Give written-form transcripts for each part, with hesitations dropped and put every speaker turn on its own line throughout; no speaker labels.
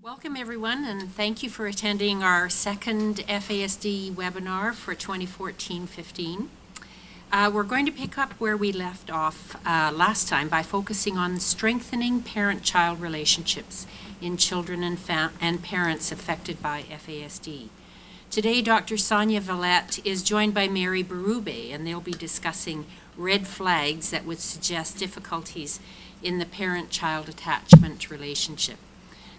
Welcome everyone, and thank you for attending our second FASD webinar for 2014-15. We're going to pick up where we left off last time by focusing on strengthening parent-child relationships in children and parents affected by FASD. Today, Dr. Sonya Vellet is joined by Mary Berube, and they'll be discussing red flags that would suggest difficulties in the parent-child attachment relationship.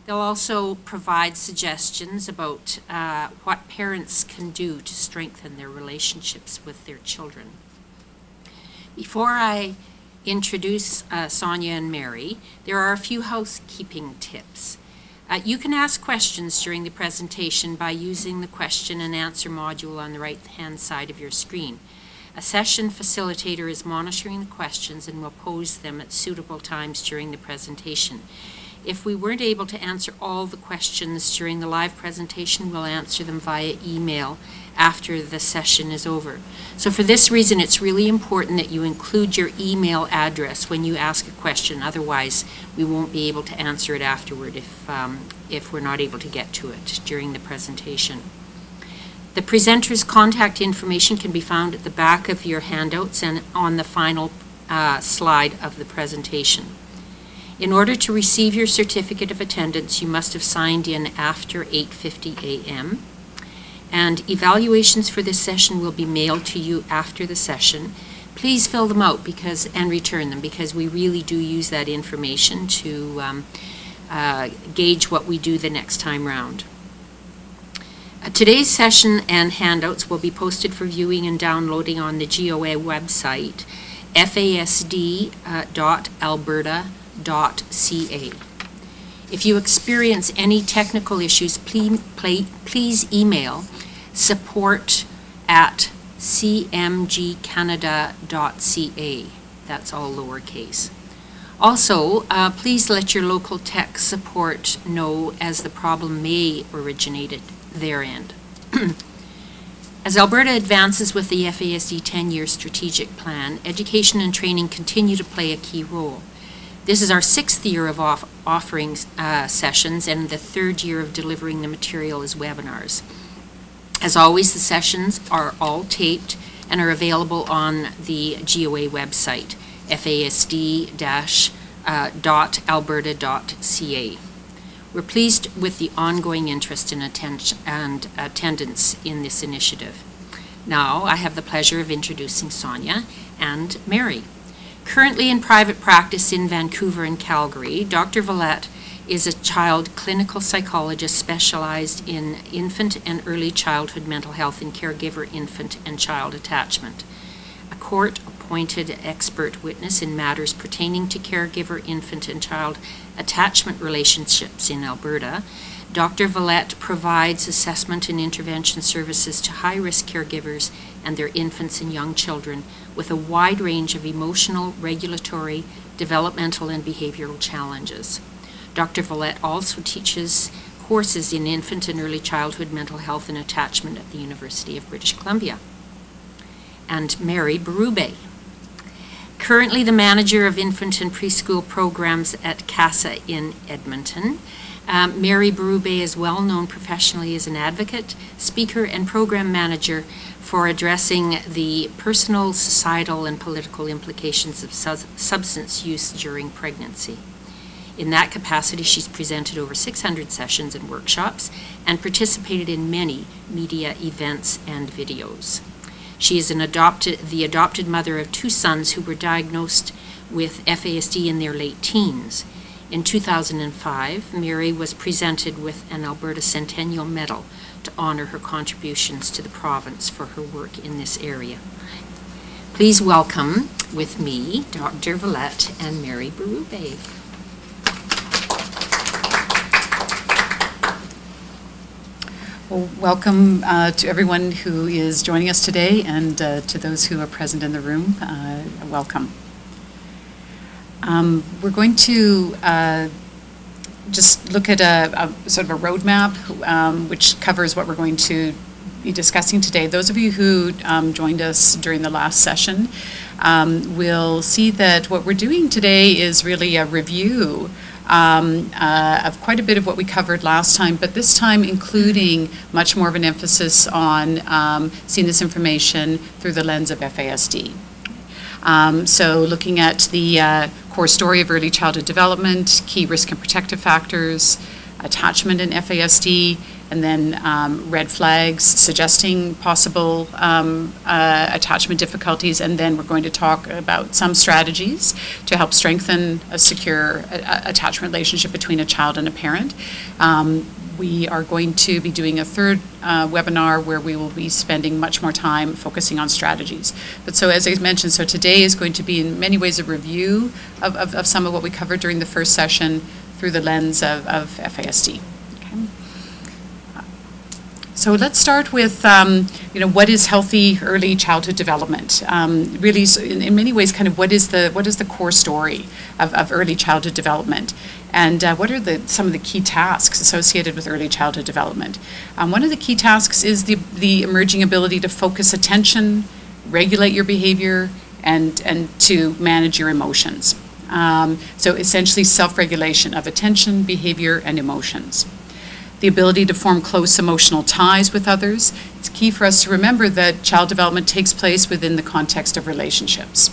They'll also provide suggestions about what parents can do to strengthen their relationships with their children. Before I introduce Sonya and Mary, there are a few housekeeping tips. You can ask questions during the presentation by using the question and answer module on the right-hand side of your screen. A session facilitator is monitoring the questions and will pose them at suitable times during the presentation. If we weren't able to answer all the questions during the live presentation, we'll answer them via email after the session is over. So for this reason, it's really important that you include your email address when you ask a question. Otherwise, we won't be able to answer it afterward if we're not able to get to it during the presentation. The presenter's contact information can be found at the back of your handouts and on the final slide of the presentation. In order to receive your certificate of attendance, you must have signed in after 8:50 a.m. And evaluations for this session will be mailed to you after the session. Please fill them out and return them, because we really do use that information to gauge what we do the next time round. Today's session and handouts will be posted for viewing and downloading on the GOA website, fasd.alberta.ca. If you experience any technical issues, please email support@cmgcanada.ca. That's all lowercase. Also, please let your local tech support know, as the problem may originate at their end. As Alberta advances with the FASD 10-year strategic plan, education and training continue to play a key role. This is our 6th year of offering sessions and the 3rd year of delivering the material as webinars. As always, the sessions are all taped and are available on the GOA website, fasd-alberta.ca. We're pleased with the ongoing interest and attendance in this initiative. Now, I have the pleasure of introducing Sonya and Mary. Currently in private practice in Vancouver and Calgary, Dr. Vellet is a child clinical psychologist specialized in infant and early childhood mental health and caregiver infant and child attachment. A court-appointed expert witness in matters pertaining to caregiver infant and child attachment relationships in Alberta, Dr. Vellet provides assessment and intervention services to high-risk caregivers and their infants and young children with a wide range of emotional, regulatory, developmental, and behavioral challenges. Dr. Vellet also teaches courses in infant and early childhood mental health and attachment at the University of British Columbia. And Mary Berube, currently the manager of infant and preschool programs at CASA in Edmonton. Mary Berube is well known professionally as an advocate, speaker, and program manager for addressing the personal, societal, and political implications of substance use during pregnancy. In that capacity, she's presented over 600 sessions and workshops and participated in many media events and videos. She is the adopted mother of 2 sons who were diagnosed with FASD in their late teens. In 2005, Mary was presented with an Alberta Centennial Medal to honor her contributions to the province for her work in this area. Please welcome with me Dr. Vellet and Mary Berube.
Well, welcome to everyone who is joining us today, and to those who are present in the room, welcome. We're going to just look at a sort of a roadmap which covers what we're going to be discussing today. Those of you who joined us during the last session will see that what we're doing today is really a review of quite a bit of what we covered last time, but this time including much more of an emphasis on seeing this information through the lens of FASD. So looking at the core story of early childhood development, key risk and protective factors, attachment in FASD, and then red flags suggesting possible attachment difficulties, and then we're going to talk about some strategies to help strengthen a secure attachment relationship between a child and a parent. We are going to be doing a third webinar where we will be spending much more time focusing on strategies. But so as I mentioned, so today is going to be in many ways a review of some of what we covered during the first session through the lens of FASD. Okay. So let's start with, what is healthy early childhood development? Really, in many ways, kind of what is the core story of early childhood development? And what are some of the key tasks associated with early childhood development? One of the key tasks is the emerging ability to focus attention, regulate your behavior, and to manage your emotions. So essentially self-regulation of attention, behavior, and emotions. The ability to form close emotional ties with others. It's key for us to remember that child development takes place within the context of relationships.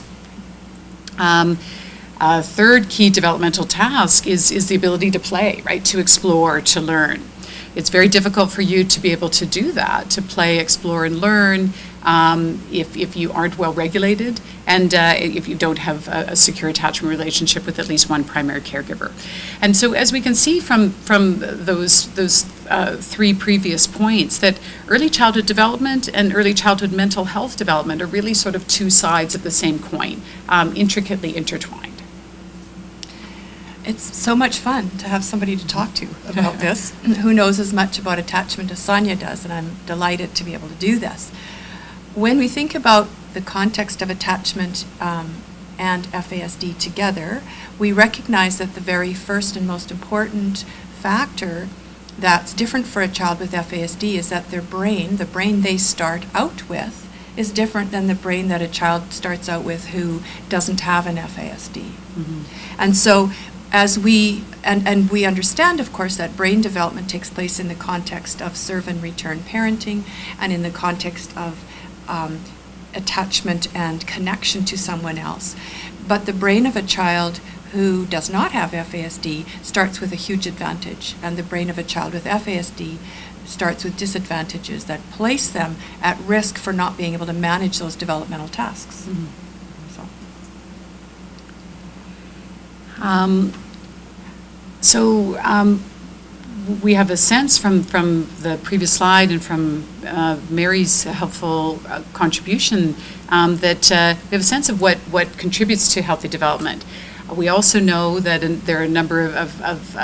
A third key developmental task is the ability to play, right? To explore, to learn. It's very difficult for you to be able to do that, to play, explore, and learn if you aren't well regulated and if you don't have a secure attachment relationship with at least one primary caregiver. And so as we can see from those three previous points, that early childhood development and early childhood mental health development are really sort of two sides of the same coin, intricately intertwined.
It's so much fun to have somebody to talk to about this who knows as much about attachment as Sonya does, and I'm delighted to be able to do this. When we think about the context of attachment and FASD together, we recognize that the very first and most important factor that's different for a child with FASD is that their brain, the brain they start out with, is different than the brain that a child starts out with who doesn't have an FASD. Mm-hmm. And so as we understand, of course, that brain development takes place in the context of serve and return parenting and in the context of attachment and connection to someone else. But the brain of a child who does not have FASD starts with a huge advantage, and the brain of a child with FASD starts with disadvantages that place them at risk for not being able to manage those developmental tasks. Mm-hmm.
We have a sense from the previous slide and from Mary's helpful contribution that we have a sense of what contributes to healthy development. We also know that there are a number of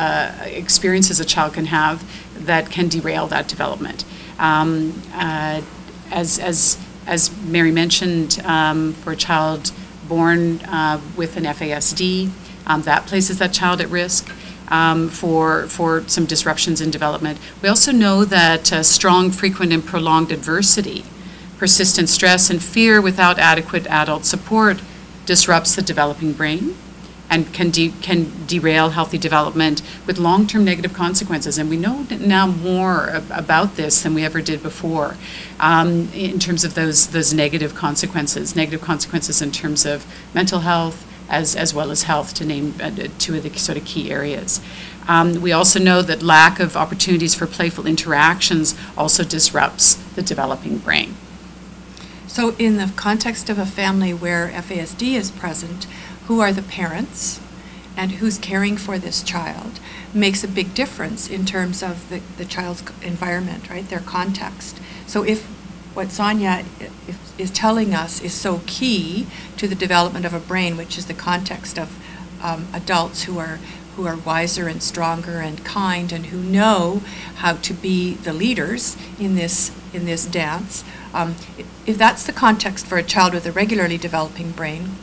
experiences a child can have that can derail that development. As Mary mentioned, for a child born with an FASD, that places that child at risk for some disruptions in development. We also know that strong, frequent, and prolonged adversity, persistent stress and fear without adequate adult support disrupts the developing brain and can derail healthy development with long-term negative consequences. And we know now more about this than we ever did before in terms of those negative consequences in terms of mental health, as well as health, to name two of the sort of key areas. We also know that lack of opportunities for playful interactions also disrupts the developing brain.
So in the context of a family where FASD is present, who are the parents and who's caring for this child makes a big difference in terms of the child's environment, right, their context. So if what Sonya is telling us is so key to the development of a brain, which is the context of adults who are wiser and stronger and kind and who know how to be the leaders in this dance. If that's the context for a child with a regularly developing brain,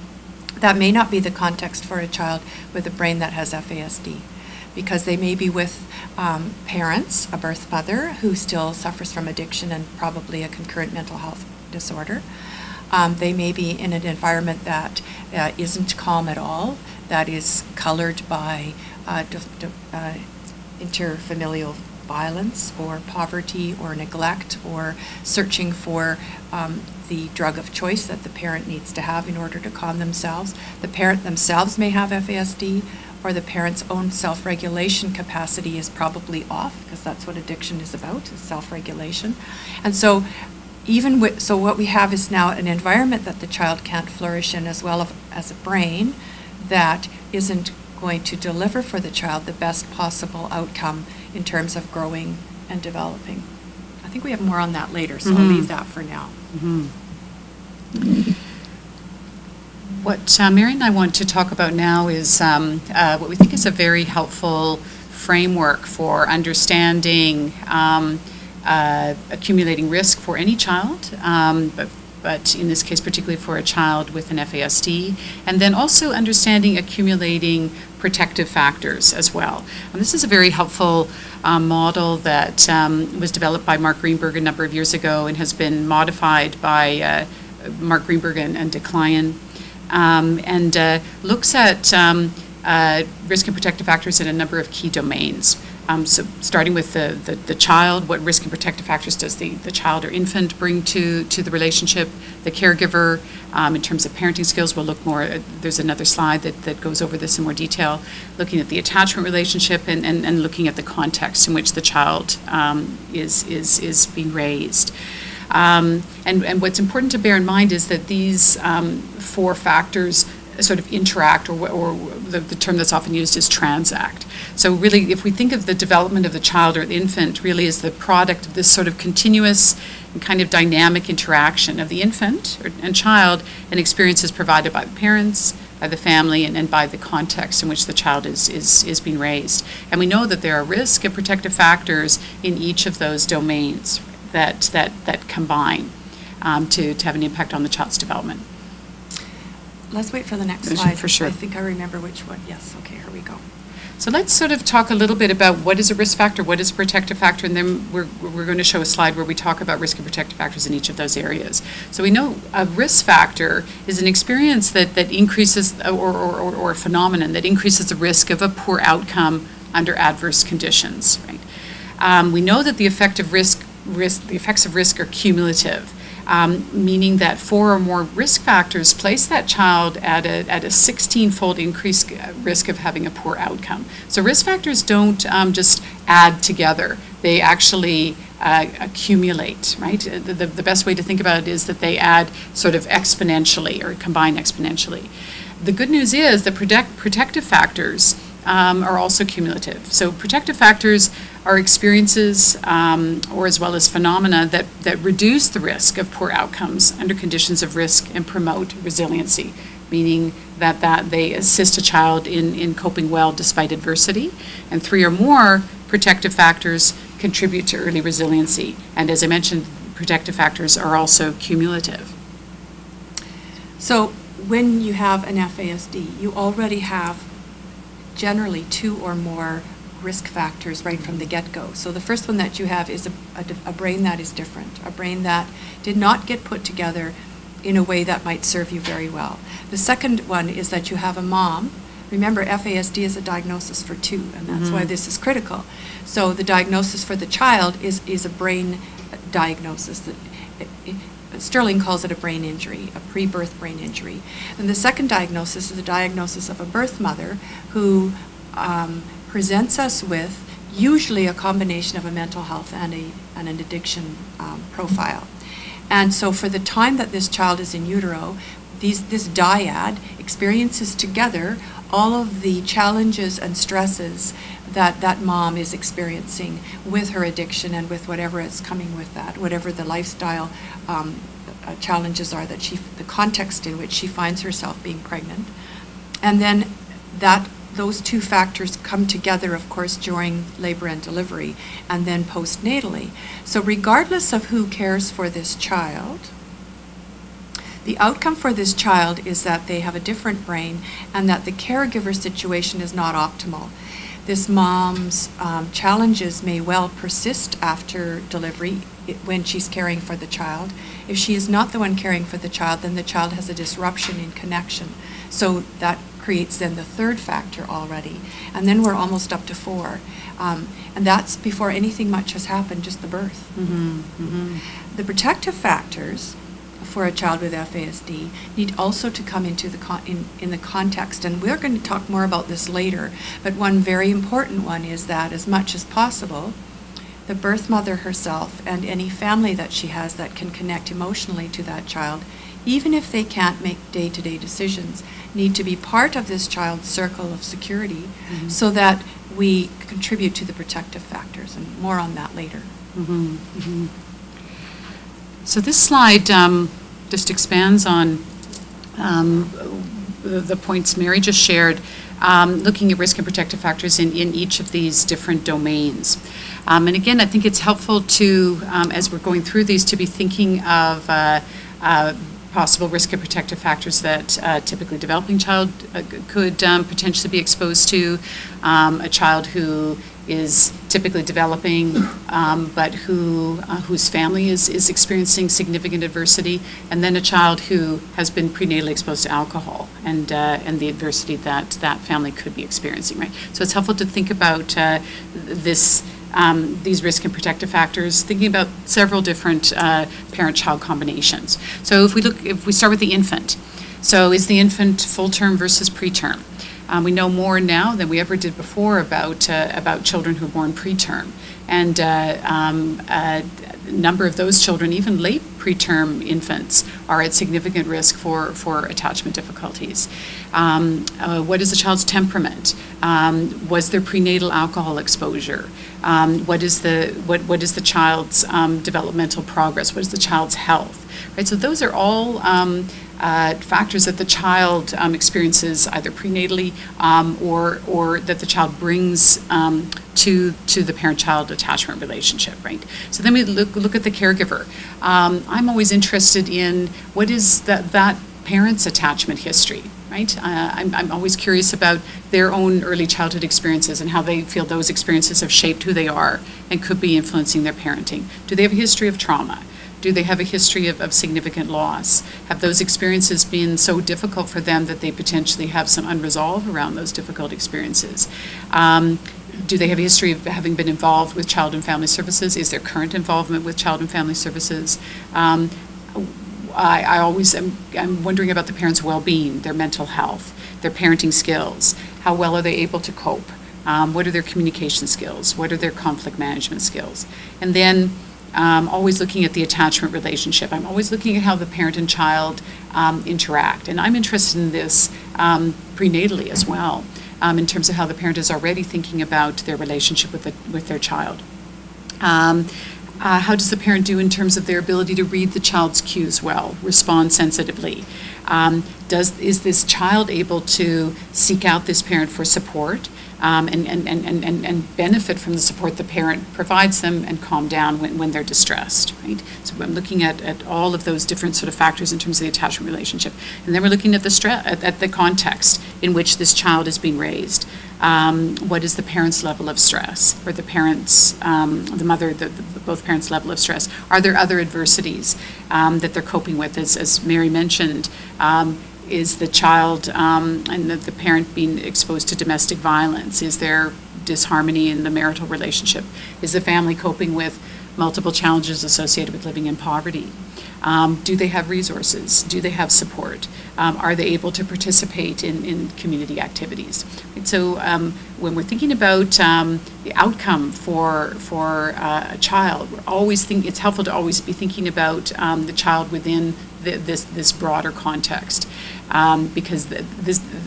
that may not be the context for a child with a brain that has FASD, because they may be with parents, a birth mother who still suffers from addiction and probably a concurrent mental health disorder. They may be in an environment that isn't calm at all, that is colored by interfamilial violence or poverty or neglect or searching for the drug of choice that the parent needs to have in order to calm themselves. The parent themselves may have FASD, or the parent's own self-regulation capacity is probably off, because that's what addiction is about, is self-regulation. And so so what we have is now an environment that the child can't flourish in, as well as a brain that isn't going to deliver for the child the best possible outcome in terms of growing and developing. I think we have more on that later, so I'll leave that for now.
What Mary and I want to talk about now is what we think is a very helpful framework for understanding accumulating risk for any child, but in this case particularly for a child with an FASD, and then also understanding accumulating protective factors as well. This is a very helpful model that was developed by Mark Greenberg a number of years ago and has been modified by Mark Greenberg and Decline, and looks at risk and protective factors in a number of key domains. So starting with the child, what risk and protective factors does the child or infant bring to the relationship, the caregiver, in terms of parenting skills. We'll look more, there's another slide that goes over this in more detail, looking at the attachment relationship and looking at the context in which the child is being raised. And what's important to bear in mind is that these 4 factors sort of interact, or the term that's often used is transact. So really, if we think of the development of the child or the infant really as the product of this sort of continuous and kind of dynamic interaction of the infant and child and experiences provided by the parents, by the family, and by the context in which the child is being raised. And we know that there are risk and protective factors in each of those domains that combine to have an impact on the child's development.
Let's wait for the next slide.
For sure.
I think I remember which one. Yes, okay, here we go.
So let's sort of talk a little bit about what is a risk factor, what is a protective factor, and then we're going to show a slide where we talk about risk and protective factors in each of those areas. So we know a risk factor is an experience that increases, or a phenomenon that increases the risk of a poor outcome under adverse conditions. Right? We know that the effects of risk are cumulative. Meaning that 4 or more risk factors place that child at a 16-fold increased risk of having a poor outcome. So risk factors don't just add together; they actually accumulate. Right? The best way to think about it is that they add sort of exponentially or combine exponentially. The good news is that protective factors are also cumulative. So protective factors are experiences or as well as phenomena that reduce the risk of poor outcomes under conditions of risk and promote resiliency, meaning that they assist a child in coping well despite adversity. And 3 or more protective factors contribute to early resiliency. And as I mentioned, protective factors are also cumulative.
So when you have an FASD, you already have generally 2 or more risk factors right from the get-go. So the first one that you have is a brain that is different, a brain that did not get put together in a way that might serve you very well. The second one is that you have a mom. Remember, FASD is a diagnosis for 2, and that's why this is critical. So the diagnosis for the child is a brain diagnosis. Sterling calls it a brain injury, a pre-birth brain injury. And the second diagnosis is a diagnosis of a birth mother who presents us with usually a combination of a mental health and an addiction profile. And so for the time that this child is in utero, this dyad experiences together all of the challenges and stresses that mom is experiencing with her addiction and with whatever is coming with that, whatever the lifestyle challenges are, the context in which she finds herself being pregnant. And then those 2 factors come together, of course, during labor and delivery, and then postnatally. So regardless of who cares for this child, the outcome for this child is that they have a different brain and that the caregiver situation is not optimal. This mom's challenges may well persist after delivery when she's caring for the child. If she is not the one caring for the child, then the child has a disruption in connection. So that creates then the third factor already. And then we're almost up to 4. And that's before anything much has happened, just the birth. The protective factors for a child with FASD need also to come into in the context, and we're going to talk more about this later, but one very important one is that as much as possible, the birth mother herself and any family that she has that can connect emotionally to that child, even if they can't make day-to-day decisions, need to be part of this child's circle of security so that we contribute to the protective factors, and more on that later.
So this slide just expands on the points Mary just shared, looking at risk and protective factors in each of these different domains. And again, I think it's helpful to, as we're going through these, to be thinking of possible risk and protective factors that typically developing child could potentially be exposed to, a child who is typically developing but whose family is experiencing significant adversity, and then a child who has been prenatally exposed to alcohol and the adversity that that family could be experiencing, right? So it's helpful to think about these risk and protective factors, thinking about several different parent-child combinations. So if we start with the infant, so is the infant full-term versus preterm? We know more now than we ever did before about children who are born preterm, and a number of those children, even late preterm infants, are at significant risk for attachment difficulties. What is the child's temperament? Was there prenatal alcohol exposure? What is the child's developmental progress? What is the child's health? Right. So those are all factors that the child experiences either prenatally or that the child brings to the parent-child attachment relationship, right? So then we look at the caregiver. I'm always interested in what is that parent's attachment history, right? I'm always curious about their own early childhood experiences and how they feel those experiences have shaped who they are and could be influencing their parenting. Do they have a history of trauma? Do they have a history of significant loss? Have those experiences been so difficult for them that they potentially have some unresolved around those difficult experiences? Do they have a history of having been involved with child and family services? Is there current involvement with child and family services? I'm wondering about the parents' well-being, their mental health, their parenting skills. How well are they able to cope? What are their communication skills? What are their conflict management skills? And then always looking at the attachment relationship. I'm always looking at how the parent and child interact. And I'm interested in this prenatally as well, in terms of how the parent is already thinking about their relationship with their child. How does the parent do in terms of their ability to read the child's cues well, respond sensitively? Is this child able to seek out this parent for support and benefit from the support the parent provides them and calm down when they're distressed, right? So I'm looking at all of those different sort of factors in terms of the attachment relationship. And then we're looking at the context in which this child is being raised. What is the parent's level of stress, or the parents, both parents' level of stress? Are there other adversities that they're coping with? As Mary mentioned, is the child and the parent being exposed to domestic violence? Is there disharmony in the marital relationship? Is the family coping with multiple challenges associated with living in poverty? Do they have resources? Do they have support? Are they able to participate in community activities? And so when we're thinking about the outcome for a child, it's helpful to always be thinking about the child within this broader context, because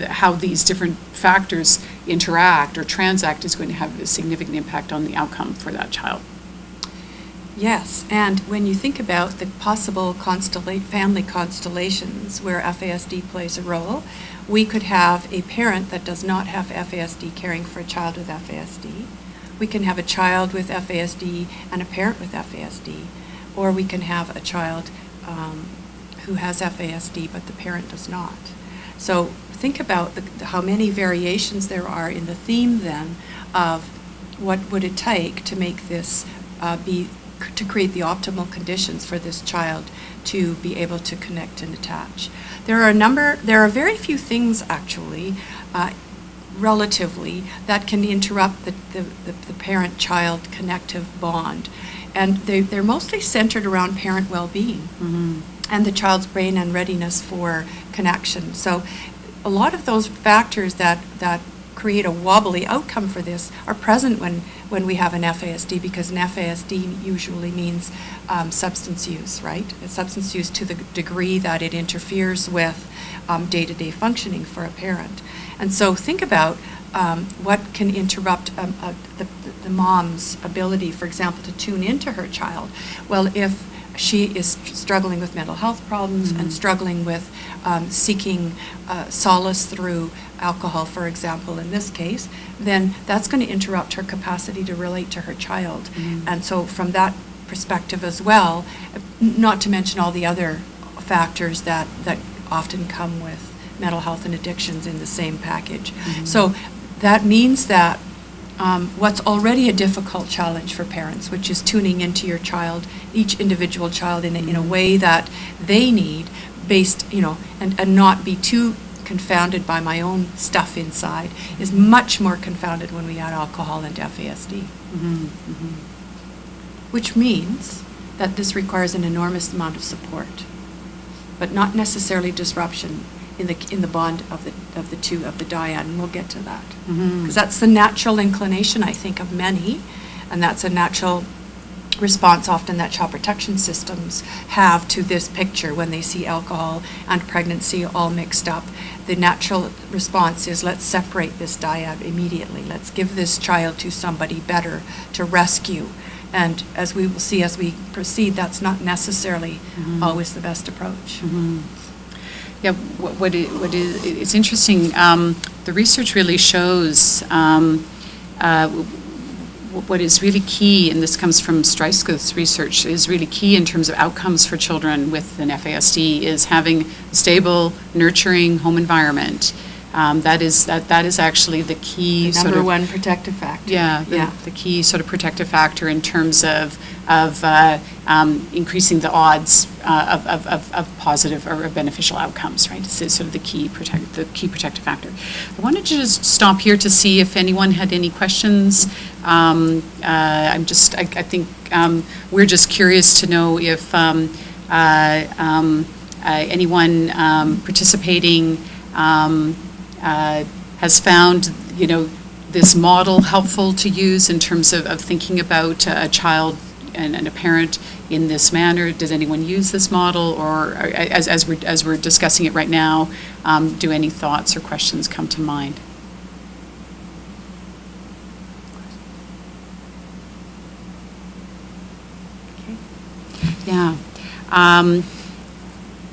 how these different factors interact or transact is going to have a significant impact on the outcome for that child.
Yes, and when you think about the possible family constellations where FASD plays a role, we could have a parent that does not have FASD caring for a child with FASD. We can have a child with FASD and a parent with FASD, or we can have a child who has FASD but the parent does not. So think about how many variations there are in the theme then of what would it take to make this be to create the optimal conditions for this child to be able to connect and attach. There are very few things actually, relatively, that can interrupt the parent-child connective bond. And they're mostly centered around parent well-being and the child's brain and readiness for connection. So a lot of those factors that create a wobbly outcome for this are present when we have an FASD, because an FASD usually means substance use, right? It's substance use to the degree that it interferes with day-to-day functioning for a parent. And so think about what can interrupt the mom's ability, for example, to tune into her child. Well, if she is struggling with mental health problems and struggling with seeking solace through alcohol, for example, in this case, then that's going to interrupt her capacity to relate to her child. And so from that perspective as well, not to mention all the other factors that often come with mental health and addictions in the same package. So that means that what's already a difficult challenge for parents, which is tuning into your child, each individual child in a way that they need, based, and not be too confounded by my own stuff inside, is much more confounded when we add alcohol and FASD. Which means that this requires an enormous amount of support, but not necessarily disruption in the bond of the dyad, and we'll get to that. Because that's the natural inclination, I think, of many, and that's a natural response often that child protection systems have to this picture when they see alcohol and pregnancy all mixed up. The natural response is, let's separate this dyad immediately. Let's give this child to somebody better to rescue. And as we will see as we proceed, that's not necessarily always the best approach.
Yeah, it's interesting. The research really shows what is really key, and this comes from Streiskuth's research, is really key in terms of outcomes for children with an FASD, is having a stable, nurturing home environment. That is actually the key
number one protective factor.
The key sort of protective factor in terms of increasing the odds of positive or beneficial outcomes, right? It's sort of the key protective factor. I wanted to just stop here to see if anyone had any questions. I think we're just curious to know if anyone participating has found, this model helpful to use in terms of thinking about a child and a parent in this manner. Does anyone use this model, or as we're discussing it right now, do any thoughts or questions come to mind?
Okay.
Yeah.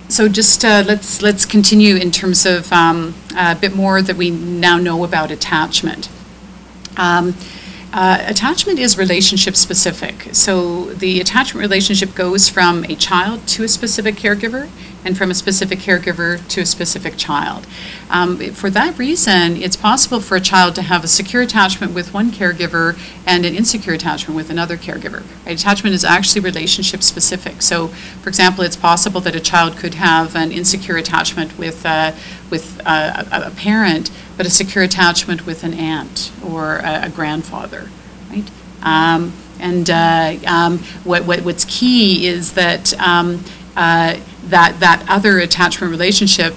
So just let's continue in terms of a bit more that we now know about attachment. Attachment is relationship specific. So the attachment relationship goes from a child to a specific caregiver, and from a specific caregiver to a specific child. For that reason, it's possible for a child to have a secure attachment with one caregiver and an insecure attachment with another caregiver. Right? Attachment is actually relationship specific. So, for example, it's possible that a child could have an insecure attachment with a parent, but a secure attachment with an aunt or a grandfather. Right? What's key is that that other attachment relationship,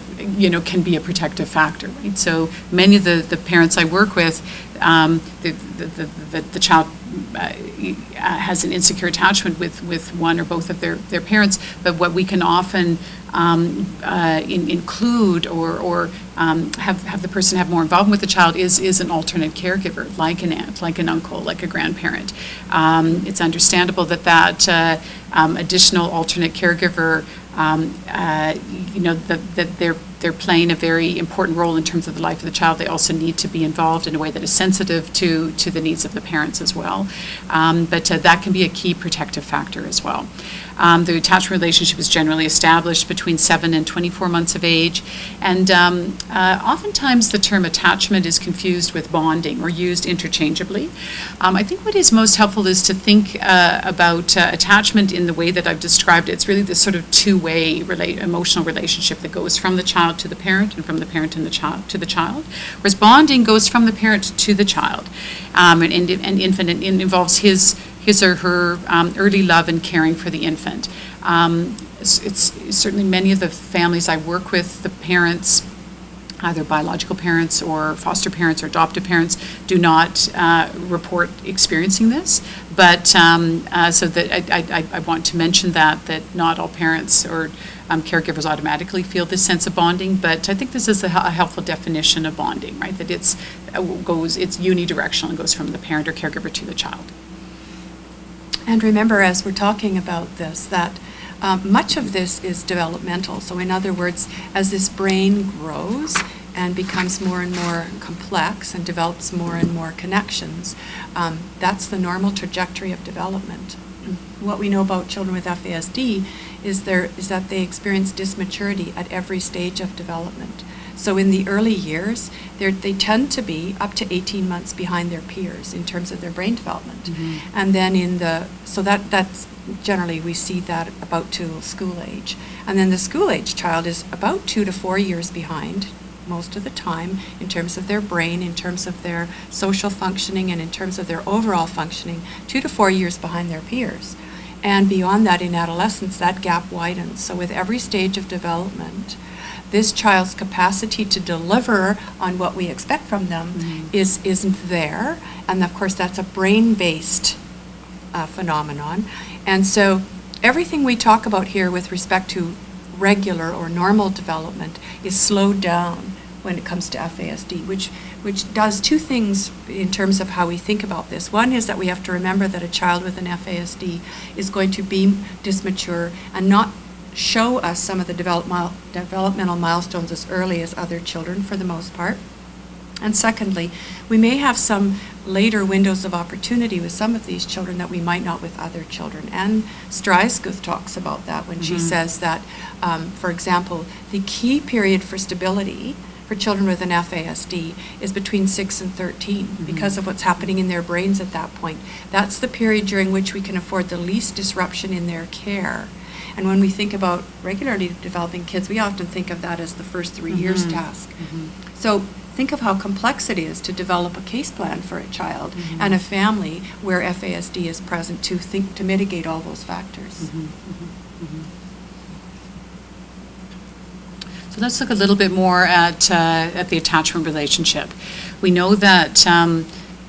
can be a protective factor, right? So many of the parents I work with, the child has an insecure attachment with one or both of their parents, but what we can often include or have the person have more involvement with the child is an alternate caregiver, like an aunt, like an uncle, like a grandparent. It's understandable that additional alternate caregiver, that they're playing a very important role in terms of the life of the child. They also need to be involved in a way that is sensitive to the needs of the parents as well. But that can be a key protective factor as well. The attachment relationship is generally established between 7 and 24 months of age. And oftentimes the term attachment is confused with bonding or used interchangeably. I think what is most helpful is to think about attachment in the way that I've described it. It's really this sort of two-way emotional relationship that goes from the child to the parent and from the parent and the child to the child, whereas bonding goes from the parent to the child. And infant, and involves his or her early love and caring for the infant. It's certainly many of the families I work with, the parents, either biological parents or foster parents or adoptive parents, do not report experiencing this. But so that I want to mention that not all parents or caregivers automatically feel this sense of bonding, but I think this is a helpful definition of bonding, right? That it's unidirectional and goes from the parent or caregiver to the child.
And remember, as we're talking about this, that much of this is developmental. So in other words, as this brain grows and becomes more and more complex and develops more and more connections, that's the normal trajectory of development. What we know about children with FASD is that they experience dysmaturity at every stage of development. So in the early years, they tend to be up to 18 months behind their peers in terms of their brain development. Mm-hmm. And then that's generally we see that about to school age. And then the school age child is about 2 to 4 years behind most of the time in terms of their brain, in terms of their social functioning, and in terms of their overall functioning, 2 to 4 years behind their peers. And beyond that, in adolescence, that gap widens. So with every stage of development, this child's capacity to deliver on what we expect from them isn't there. And of course, that's a brain-based phenomenon. And so everything we talk about here with respect to regular or normal development is slowed down when it comes to FASD, which does two things in terms of how we think about this. One is that we have to remember that a child with an FASD is going to be dysmature and not show us some of the developmental milestones as early as other children for the most part. And secondly, we may have some later windows of opportunity with some of these children that we might not with other children. And Strysguth talks about that when she says that, for example, the key period for stability for children with an FASD is between 6 and 13 because of what's happening in their brains at that point. That's the period during which we can afford the least disruption in their care. And when we think about regularly developing kids, we often think of that as the first 3 years task. So think of how complex it is to develop a case plan for a child and a family where FASD is present to mitigate all those factors.
So let's look a little bit more at the attachment relationship. We know that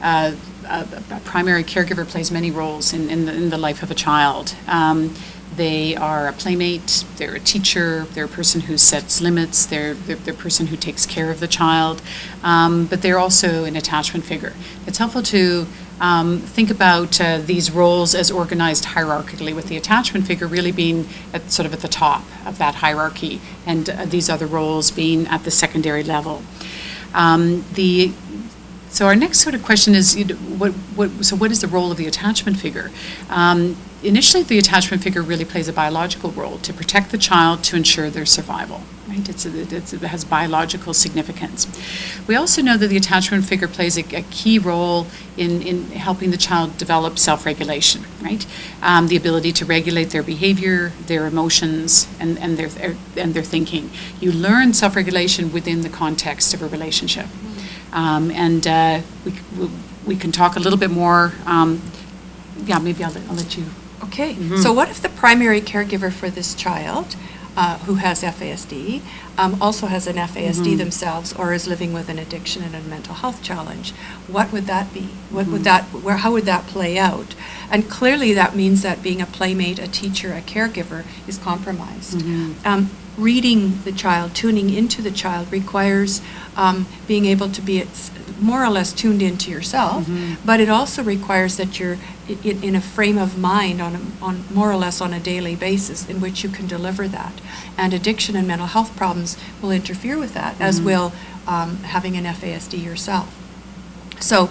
a primary caregiver plays many roles in the life of a child. They are a playmate, they're a teacher, they're a person who sets limits, they're a person who takes care of the child, but they're also an attachment figure. It's helpful to think about these roles as organized hierarchically, with the attachment figure really being at the top of that hierarchy, and these other roles being at the secondary level. So our next sort of question is, what is the role of the attachment figure? Initially, the attachment figure really plays a biological role to protect the child, to ensure their survival. Right? It has biological significance. We also know that the attachment figure plays a key role in helping the child develop self-regulation. Right? The ability to regulate their behavior, their emotions, and their thinking. You learn self-regulation within the context of a relationship. We can talk a little bit more. Maybe I'll let you.
Okay, so what if the primary caregiver for this child who has FASD also has an FASD themselves, or is living with an addiction and a mental health challenge? What would that be? How would that play out? And clearly that means that being a playmate, a teacher, a caregiver is compromised. Reading the child, tuning into the child requires being able to be more or less tuned into yourself, but it also requires that you're in a frame of mind on more or less on a daily basis in which you can deliver that. And addiction and mental health problems will interfere with that, as will having an FASD yourself. So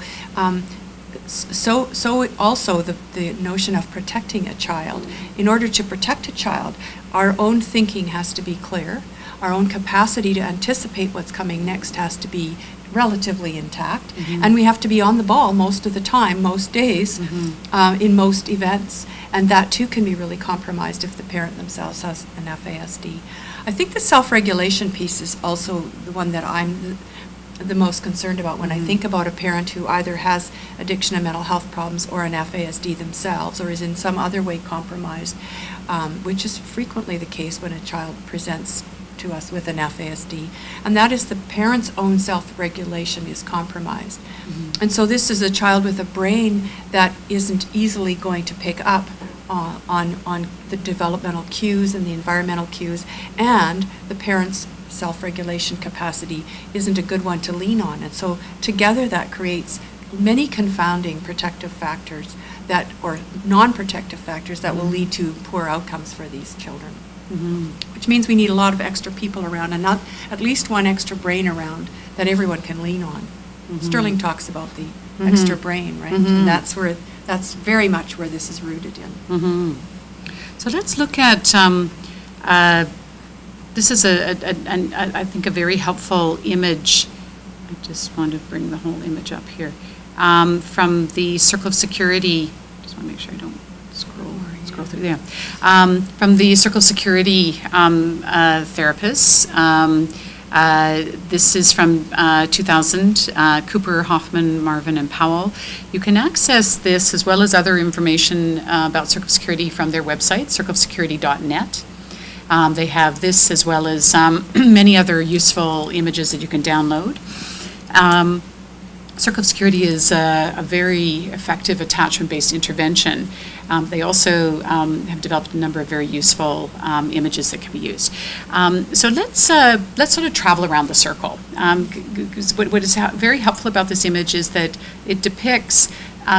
so also the notion of protecting a child. In order to protect a child, our own thinking has to be clear. Our own capacity to anticipate what's coming next has to be relatively intact. And we have to be on the ball most of the time, most days, in most events. And that too can be really compromised if the parent themselves has an FASD. I think the self-regulation piece is also the one that I'm the most concerned about when I think about a parent who either has addiction and mental health problems or an FASD themselves, or is in some other way compromised, which is frequently the case when a child presents to us with an FASD, and that is the parent's own self-regulation is compromised. And so this is a child with a brain that isn't easily going to pick up on the developmental cues and the environmental cues, and the parent's self-regulation capacity isn't a good one to lean on. And so together that creates many confounding protective factors that, or non-protective factors that will lead to poor outcomes for these children. Which means we need a lot of extra people around, and not at least one extra brain around that everyone can lean on. Sterling talks about the extra brain, right? And that's very much where this is rooted in.
So let's look at, this is I think a very helpful image. I just want to bring the whole image up here. From the Circle of Security, just want to make sure I don't scroll through there. From the Circle of Security therapists. This is from 2000, Cooper, Hoffman, Marvin, and Powell. You can access this as well as other information about Circle of Security from their website, circleofsecurity.net. They have this as well as many other useful images that you can download. Circle of Security is a very effective attachment-based intervention. They also have developed a number of very useful images that can be used. So let's sort of travel around the circle. What is very helpful about this image is that it depicts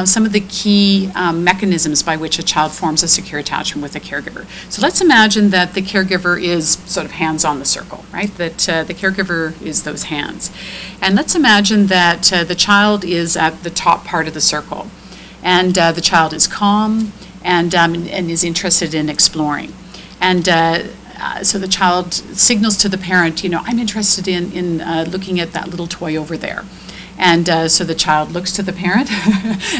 some of the key mechanisms by which a child forms a secure attachment with a caregiver. So let's imagine that the caregiver is sort of hands on the circle, right? That the caregiver is those hands. And let's imagine that the child is at the top part of the circle. And the child is calm and is interested in exploring. And so the child signals to the parent, you know, I'm interested in looking at that little toy over there. And so the child looks to the parent.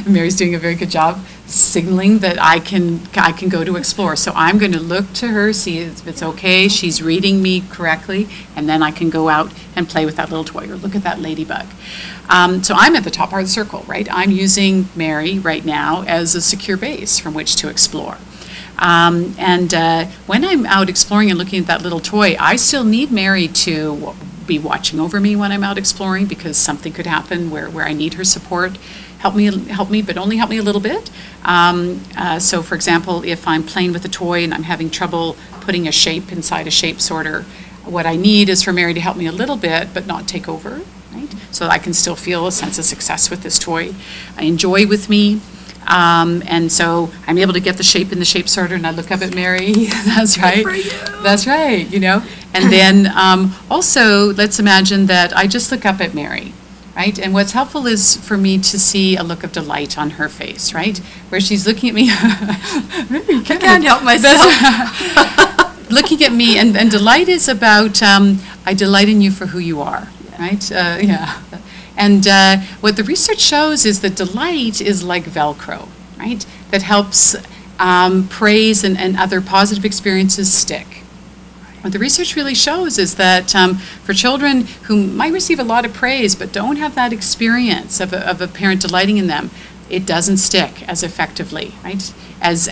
Mary's doing a very good job signaling that I can go to explore. So I'm going to look to her, see if it's okay, she's reading me correctly, and then I can go out and play with that little toy or look at that ladybug. So I'm at the top part of the circle, right? I'm using Mary right now as a secure base from which to explore. And when I'm out exploring and looking at that little toy, I still need Mary to be watching over me when I'm out exploring, because something could happen where I need her support. Help me, but only help me a little bit. So for example, if I'm playing with a toy and I'm having trouble putting a shape inside a shape sorter, what I need is for Mary to help me a little bit, but not take over, right? So I can still feel a sense of success with this toy. I enjoy with me. And so I'm able to get the shape in the shape sorter, and I look up at Mary. That's right.
Good for you.
That's right, you know. And then also, let's imagine that I just look up at Mary, right? And what's helpful is for me to see a look of delight on her face, right? Where she's looking at me.
I can't help myself.
Looking at me, and delight is about, I delight in you for who you are, right? Yeah. And what the research shows is that delight is like Velcro, right? That helps praise and other positive experiences stick. What the research really shows is that for children who might receive a lot of praise but don't have that experience of a parent delighting in them, it doesn't stick as effectively, right? As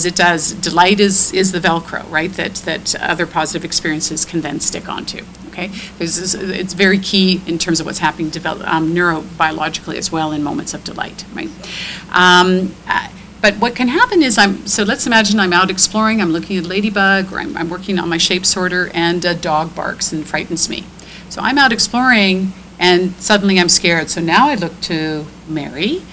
it does. Delight is the Velcro, right? That other positive experiences can then stick onto. Okay, it's very key in terms of what's happening neurobiologically as well in moments of delight, right? But what can happen is so let's imagine I'm out exploring, I'm looking at ladybug, or I'm working on my shape sorter, and a dog barks and frightens me. So I'm out exploring and suddenly I'm scared. So now I look to Mary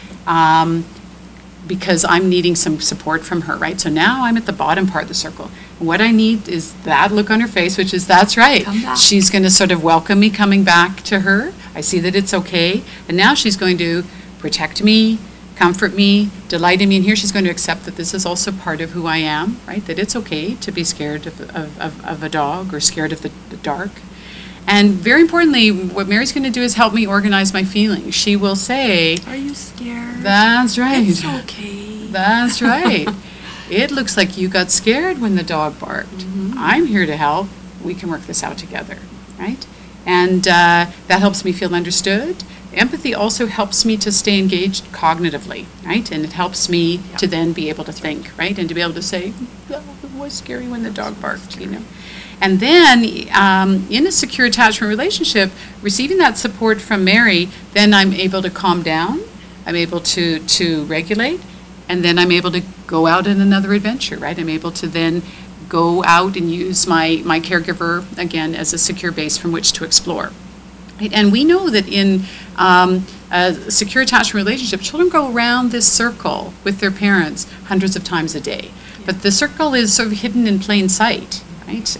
because I'm needing some support from her, right? So now I'm at the bottom part of the circle. And what I need is that look on her face, which is, that's right. She's going to sort of welcome me coming back to her. I see that it's okay. And now she's going to protect me, comfort me, delight in me, and here she's going to accept that this is also part of who I am, right? That it's okay to be scared of a dog or scared of the dark. And very importantly, what Mary's going to do is help me organize my feelings. She will say,
"Are you scared?"
That's right.
It's okay.
That's right. It looks like you got scared when the dog barked. I'm here to help. We can work this out together, right? And that helps me feel understood. Empathy also helps me to stay engaged cognitively, right? And it helps me to then be able to think, right? And to be able to say, oh, it was scary when the dog barked, you know. And then in a secure attachment relationship, receiving that support from Mary, then I'm able to calm down, I'm able to regulate, and then I'm able to go out on another adventure, right? I'm able to then go out and use my caregiver, again, as a secure base from which to explore. Right? And we know that in a secure attachment relationship, children go around this circle with their parents hundreds of times a day. But the circle is sort of hidden in plain sight. Right?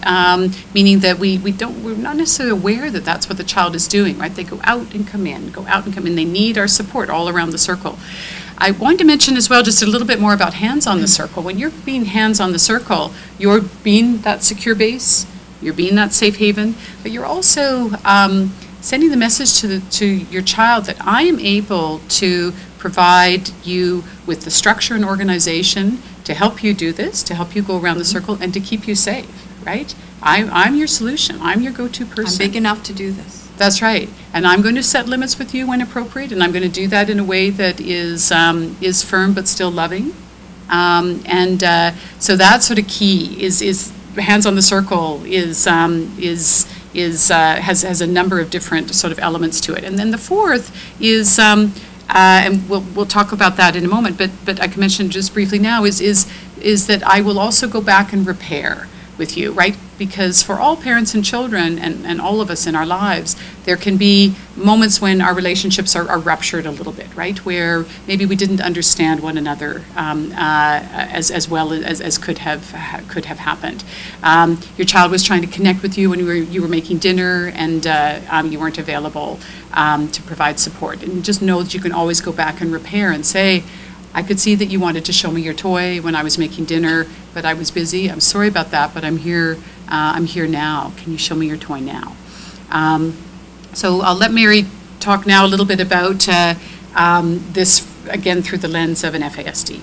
Meaning that we're not necessarily aware that that's what the child is doing, right? They go out and come in, go out and come in. They need our support all around the circle. I wanted to mention as well just a little bit more about hands on the circle. When you're being hands on the circle, you're being that secure base, you're being that safe haven, but you're also sending the message to your child that I am able to provide you with the structure and organization to help you do this, to help you go around the circle, and to keep you safe. Right? I'm your solution. I'm your go-to person.
I'm big enough to do this.
That's right. And I'm going to set limits with you when appropriate, and I'm going to do that in a way that is firm but still loving. So that's sort of key. Is hands on the circle has a number of different sort of elements to it. And then the fourth is and we'll talk about that in a moment. But I can mention just briefly now is that I will also go back and repair with you, right? Because for all parents and children and all of us in our lives, there can be moments when our relationships are ruptured a little bit, right? Where maybe we didn't understand one another as well as could have happened. Your child was trying to connect with you when you were making dinner and you weren't available to provide support. And just know that you can always go back and repair and say, I could see that you wanted to show me your toy when I was making dinner, but I was busy. I'm sorry about that, but I'm here now. Can you show me your toy now? So I'll let Mary talk now a little bit about this, again, through the lens of an FASD.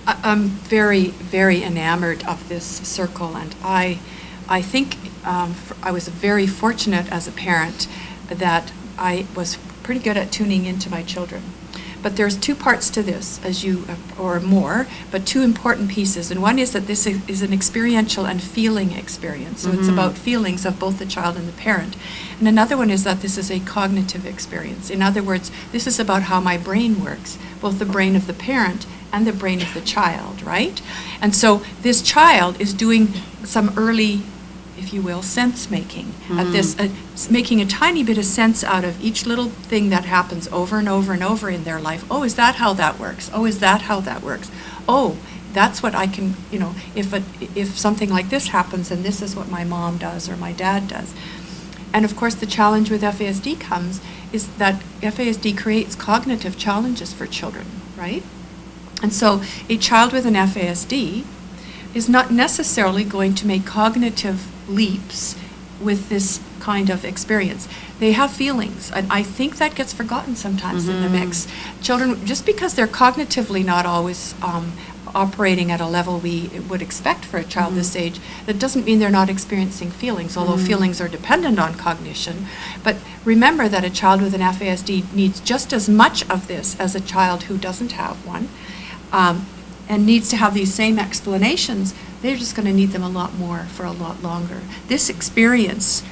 I'm very, very enamored of this circle, and I think I was very fortunate as a parent that I was pretty good at tuning into my children. But there's two parts to this, or more, but two important pieces. And one is that this is an experiential and feeling experience. So it's about feelings of both the child and the parent. And another one is that this is a cognitive experience. In other words, this is about how my brain works, both the brain of the parent and the brain of the child, right? And so this child is doing some early, if you will, sense making at this, making a tiny bit of sense out of each little thing that happens over and over and over in their life. Oh, is that how that works? Oh, is that how that works? Oh, that's what I can, if something like this happens, and this is what my mom does or my dad does. And of course, the challenge with FASD comes is that FASD creates cognitive challenges for children, right? And so a child with an FASD is not necessarily going to make cognitive leaps with this kind of experience. They have feelings, and I think that gets forgotten sometimes in the mix. Children, just because they're cognitively not always operating at a level we would expect for a child this age, that doesn't mean they're not experiencing feelings, although feelings are dependent on cognition. But remember that a child with an FASD needs just as much of this as a child who doesn't have one, and needs to have these same explanations. They're just going to need them a lot more for a lot longer. This experience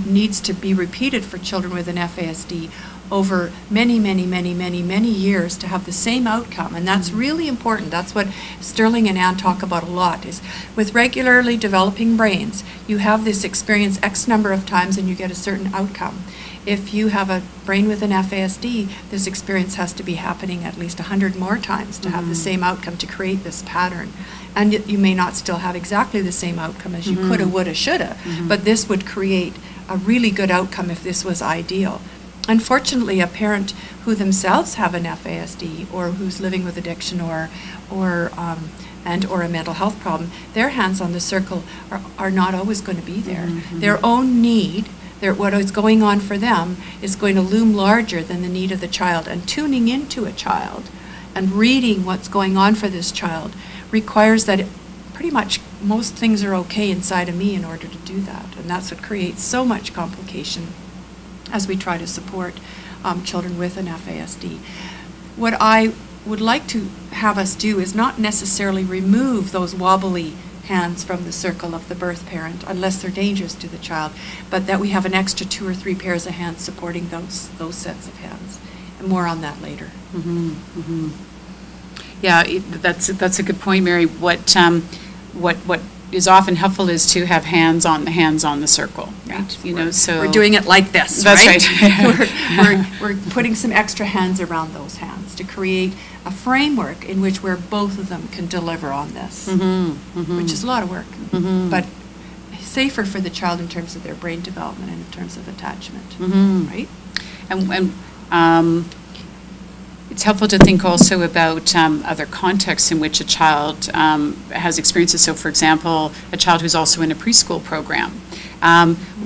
needs to be repeated for children with an FASD over many, many, many, many, many years to have the same outcome. And that's really important. That's what Sterling and Ann talk about a lot, is with regularly developing brains, you have this experience X number of times and you get a certain outcome. If you have a brain with an FASD, this experience has to be happening at least 100 more times to have the same outcome, to create this pattern. And you may not still have exactly the same outcome as you coulda, woulda, shoulda, but this would create a really good outcome if this was ideal. unfortunately, a parent who themselves have an FASD or who's living with addiction or a mental health problem, their hands on the circle are not always going to be there.
Mm-hmm.
Their own need, what is going on for them is going to loom larger than the need of the child. And tuning into a child and reading what's going on for this child requires that pretty much most things are okay inside of me in order to do that. And that's what creates so much complication as we try to support children with an FASD. What I would like to have us do is not necessarily remove those wobbly hands from the circle of the birth parent unless they're dangerous to the child, but that we have an extra 2 or 3 pairs of hands supporting those sets of hands. And more on that later.
Mm-hmm. Mm-hmm. Yeah, that's a good point, Mary. What is often helpful is to have hands on the circle, right? So
we're doing it like this,
that's
right? we're putting some extra hands around those hands to create a framework in which where both of them can deliver on this,
mm-hmm, mm-hmm.
which is a lot of work,
mm-hmm.
but safer for the child in terms of their brain development and in terms of attachment,
mm-hmm.
right?
And it's helpful to think also about other contexts in which a child has experiences. So, for example, a child who's also in a preschool program.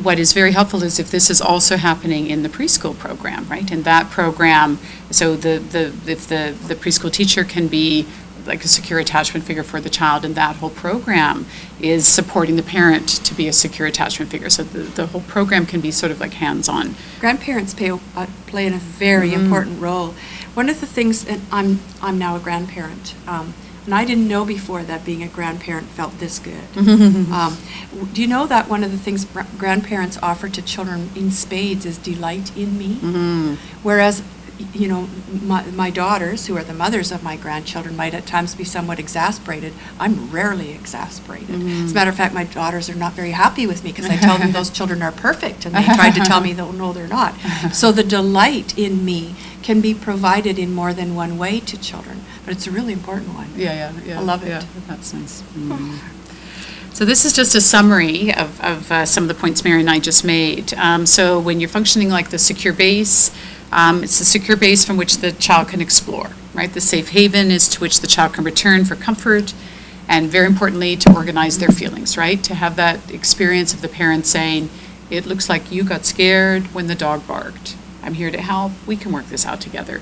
What is very helpful is if this is also happening in the preschool program, right? In that program, so if the preschool teacher can be like a secure attachment figure for the child, and that whole program is supporting the parent to be a secure attachment figure. So the whole program can be sort of like hands-on.
Grandparents play a very
mm-hmm.
important role. One of the things, and I'm now a grandparent, and I didn't know before that being a grandparent felt this good. Do you know that one of the things grandparents offer to children in spades is delight in me?
Mm-hmm.
Whereas, my daughters, who are the mothers of my grandchildren, might at times be somewhat exasperated. I'm rarely exasperated.
Mm-hmm.
As a matter of fact, my daughters are not very happy with me because I tell them those children are perfect, and they tried to tell me, no, they're not. So the delight in me can be provided in more than one way to children, but it's a really important one.
Yeah.
I love it.
Yeah, that's nice. Mm. So this is just a summary of some of the points Mary and I just made. So when you're functioning like the secure base, it's the secure base from which the child can explore, right? The safe haven is to which the child can return for comfort, and very importantly, to organize their feelings, right? To have that experience of the parent saying, it looks like you got scared when the dog barked. I'm here to help. We can work this out together.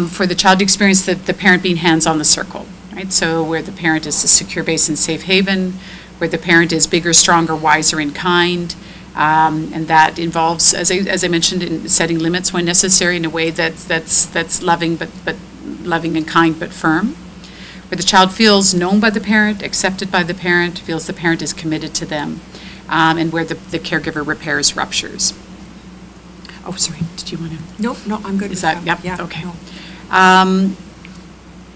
For the child to experience the parent being hands on the circle, right? So where the parent is the secure base and safe haven, where the parent is bigger, stronger, wiser, and kind, and that involves, as I mentioned, in setting limits when necessary in a way that's loving, but loving and kind, but firm. Where the child feels known by the parent, accepted by the parent, feels the parent is committed to them, and where the caregiver repairs ruptures. Oh, sorry, did you want to?
No, I'm good.
Is that, yep,
yeah,
okay.
No.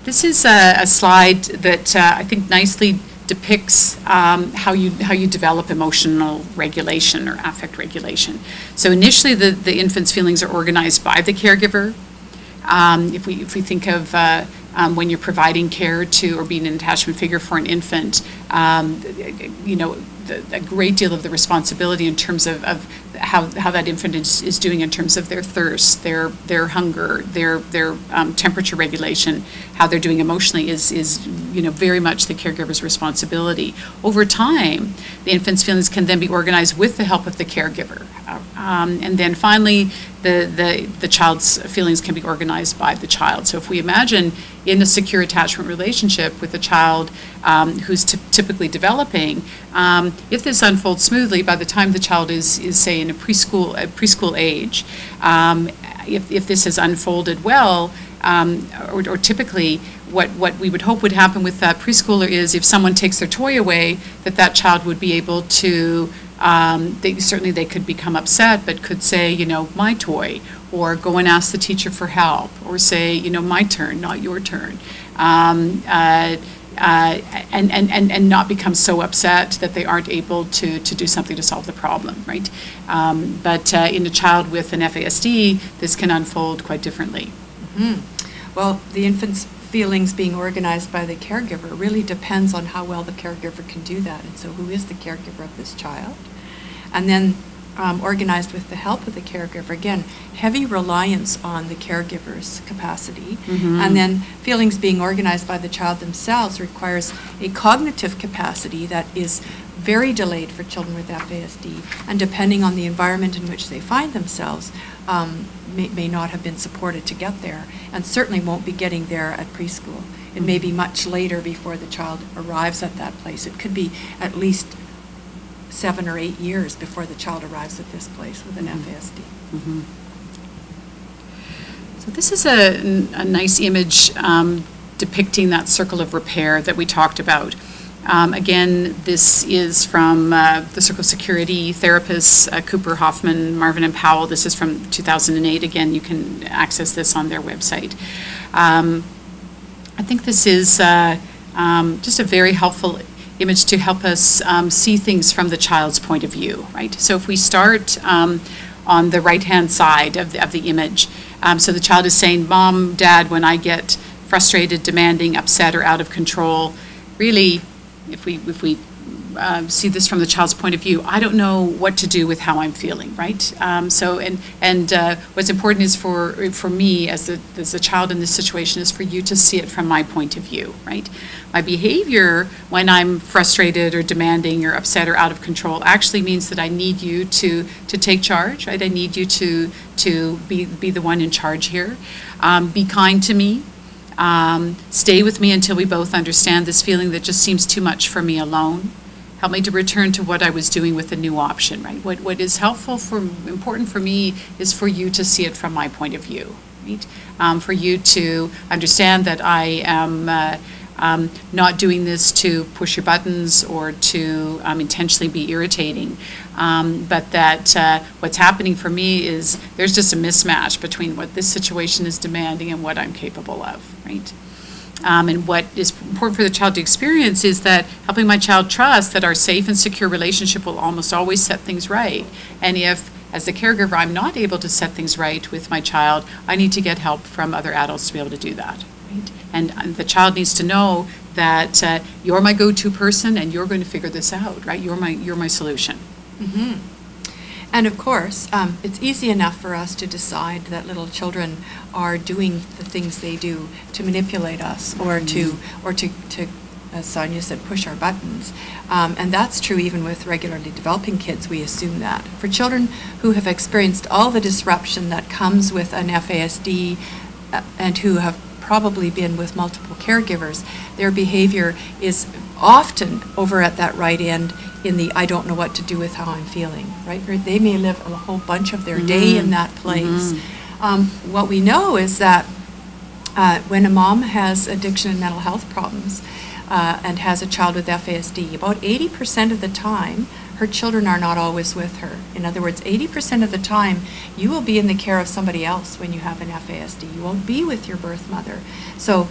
This is a slide that I think nicely depicts how you develop emotional regulation or affect regulation. So initially the infant's feelings are organized by the caregiver. If we think of when you're providing care to or being an attachment figure for an infant, a great deal of the responsibility in terms of how that infant is doing in terms of their thirst, their hunger, their temperature regulation, how they're doing emotionally is very much the caregiver's responsibility. Over time, the infant's feelings can then be organized with the help of the caregiver, and then finally the child's feelings can be organized by the child. So if we imagine in a secure attachment relationship with a child who's typically developing, if this unfolds smoothly, by the time the child is say in a preschool age, if this has unfolded well, or typically what we would hope would happen with that preschooler is if someone takes their toy away, that child would be able to, they could become upset, but could say, my toy, or go and ask the teacher for help, or say, my turn, not your turn. And not become so upset that they aren't able to do something to solve the problem, right? But in a child with an FASD, this can unfold quite differently.
Mm-hmm. Well, the infant's feelings being organized by the caregiver really depends on how well the caregiver can do that. And so who is the caregiver of this child? And then organized with the help of the caregiver. Again, heavy reliance on the caregiver's capacity. And then feelings being organized by the child themselves requires a cognitive capacity that is very delayed for children with FASD, and depending on the environment in which they find themselves, may not have been supported to get there, and certainly won't be getting there at preschool. It may be much later before the child arrives at that place. It could be at least 7 or 8 years before the child arrives at this place with an FASD.
So this is a nice image depicting that circle of repair that we talked about. Again, this is from the Circle of Security therapists, Cooper, Hoffman, Marvin, and Powell. This is from 2008. Again, you can access this on their website. I think this is just a very helpful image to help us see things from the child's point of view, right? So if we start on the right-hand side of the image, so the child is saying, Mom, Dad, when I get frustrated, demanding, upset, or out of control, really, if we see this from the child's point of view, I don't know what to do with how I'm feeling, right? So what's important is for me as a child in this situation is for you to see it from my point of view, right? My behavior when I'm frustrated or demanding or upset or out of control actually means that I need you to take charge, right? I need you to be the one in charge here. Be kind to me. Stay with me until we both understand this feeling that just seems too much for me alone. Help me to return to what I was doing with the new option, right? What is important for me is for you to see it from my point of view, right? For you to understand that I am not doing this to push your buttons or to intentionally be irritating, but that what's happening for me is there's just a mismatch between what this situation is demanding and what I'm capable of, right? And what is important for the child to experience is that helping my child trust that our safe and secure relationship will almost always set things right. And if, as the caregiver, I'm not able to set things right with my child, I need to get help from other adults to be able to do that. Right? And the child needs to know that you're my go-to person and you're going to figure this out, right? You're my solution.
And of course, it's easy enough for us to decide that little children are doing the things they do to manipulate us or to as Sonya said, push our buttons. And that's true even with regularly developing kids. We assume that. For children who have experienced all the disruption that comes with an FASD and who have probably been with multiple caregivers, their behavior is often over at that right end in the I don't know what to do with how I'm feeling, right? Or they may live a whole bunch of their day in that place. What we know is that when a mom has addiction and mental health problems and has a child with FASD, about 80% of the time her children are not always with her. In other words, 80% of the time you will be in the care of somebody else when you have an FASD. You won't be with your birth mother. So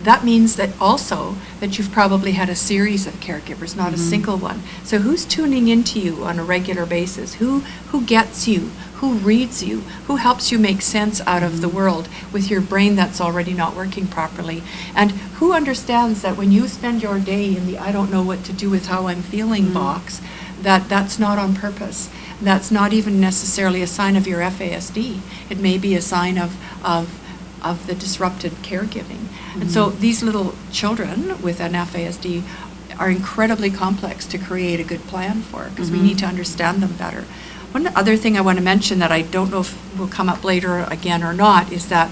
that means that also that you've probably had a series of caregivers, not a single one. So who's tuning into you on a regular basis? Who gets you? Who reads you? Who helps you make sense out of the world with your brain that's already not working properly? And who understands that when you spend your day in the I don't know what to do with how I'm feeling box, that's not on purpose. That's not even necessarily a sign of your FASD. It may be a sign of the disrupted caregiving. And so these little children with an FASD are incredibly complex to create a good plan for because we need to understand them better. One other thing I want to mention that I don't know if will come up later again or not is that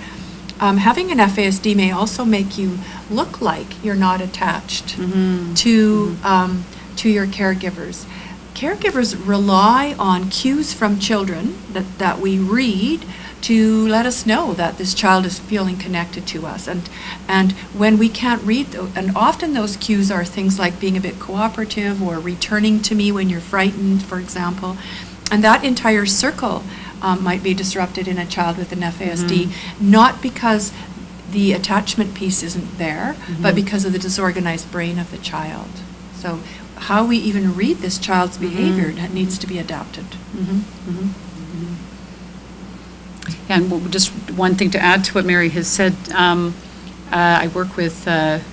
having an FASD may also make you look like you're not attached to your caregivers. Caregivers rely on cues from children that we read to let us know that this child is feeling connected to us. And when we can't read those, and often those cues are things like being a bit cooperative or returning to me when you're frightened, for example. And that entire circle might be disrupted in a child with an FASD, not because the attachment piece isn't there, but because of the disorganized brain of the child. So how we even read this child's behavior needs to be adapted.
And just one thing to add to what Mary has said, I work with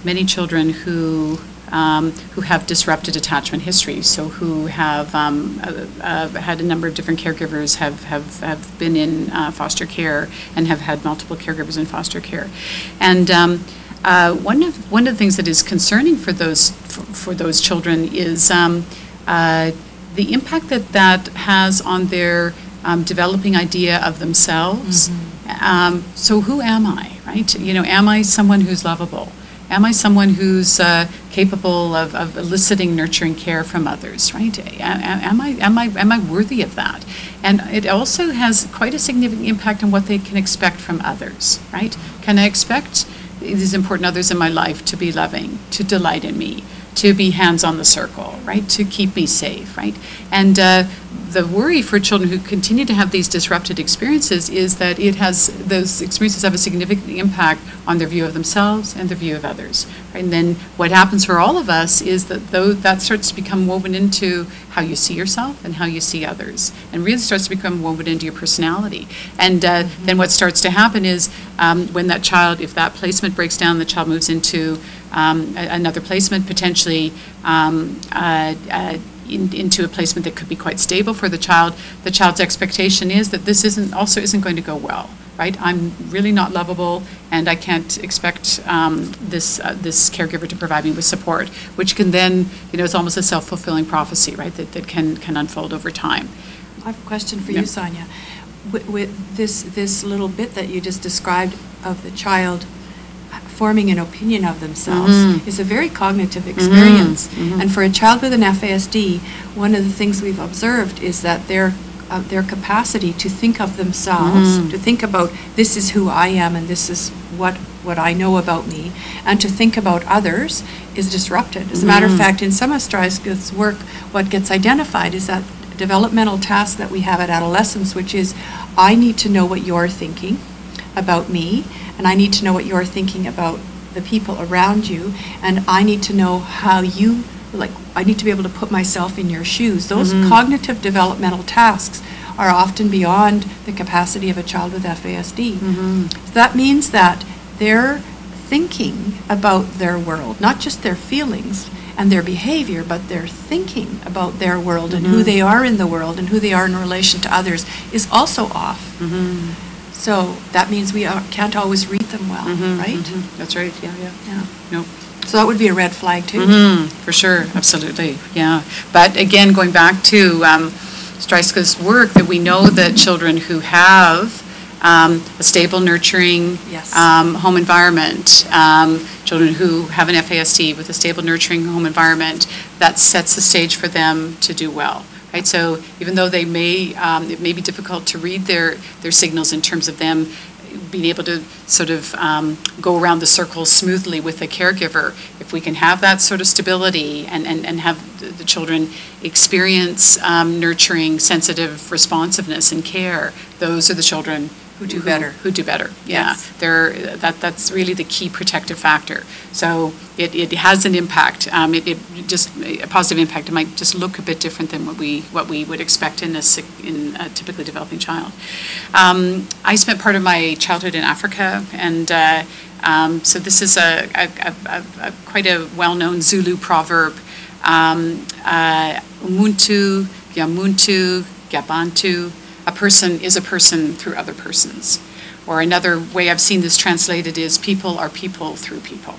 many children who who have disrupted attachment history, so who have had a number of different caregivers, have been in foster care and have had multiple caregivers in foster care. And one of the things that is concerning for those children is the impact that has on their developing idea of themselves. So who am I, right? You know, am I someone who's lovable? Am I someone who's capable of eliciting nurturing care from others, right? Am I worthy of that? And it also has quite a significant impact on what they can expect from others, right? Can I expect these important others in my life to be loving, to delight in me, to be hands on the circle, right? To keep me safe, right? And the worry for children who continue to have these disrupted experiences is that those experiences have a significant impact on their view of themselves and their view of others, right? And then what happens for all of us is that that starts to become woven into how you see yourself and how you see others, and really starts to become woven into your personality. And then what starts to happen is when that child, if that placement breaks down, the child moves into another placement, potentially into a placement that could be quite stable for the child. The child's expectation is that this isn't going to go well, right? I'm really not lovable, and I can't expect this caregiver to provide me with support, which can then, it's almost a self-fulfilling prophecy, right? That can unfold over time.
I have a question for you, Sonya. With this little bit that you just described of the child forming an opinion of themselves is a very cognitive experience. And for a child with an FASD, one of the things we've observed is that their capacity to think of themselves, to think about this is who I am and this is what I know about me, and to think about others is disrupted. As a matter of fact, in some of Streisker's work, what gets identified is that developmental task that we have at adolescence, which is I need to know what you're thinking about me, and I need to know what you're thinking about the people around you, and I need to know how you, I need to be able to put myself in your shoes. Those cognitive developmental tasks are often beyond the capacity of a child with FASD. So that means that they're thinking about their world, not just their feelings and their behavior, but they're thinking about their world and who they are in the world and who they are in relation to others is also off. So that means we can't always read them well, right?
That's right, yeah. Nope.
So that would be a red flag too.
For sure, absolutely, yeah. But again, going back to Streisker's work, that we know that children who have a stable, nurturing home environment, children who have an FASD with a stable, nurturing home environment, that sets the stage for them to do well. Right, so even though it may be difficult to read their signals in terms of them being able to sort of go around the circle smoothly with a caregiver, if we can have that sort of stability and have the children experience nurturing, sensitive responsiveness and care, those are the children who do better. Yeah, that's really the key protective factor. So it has an impact. It just a positive impact. It might just look a bit different than what we would expect in a typically developing child. I spent part of my childhood in Africa, and so this is quite a well-known Zulu proverb. Umuntu, Yamuntu, Gabantu. A person is a person through other persons. Or another way I've seen this translated is people are people through people.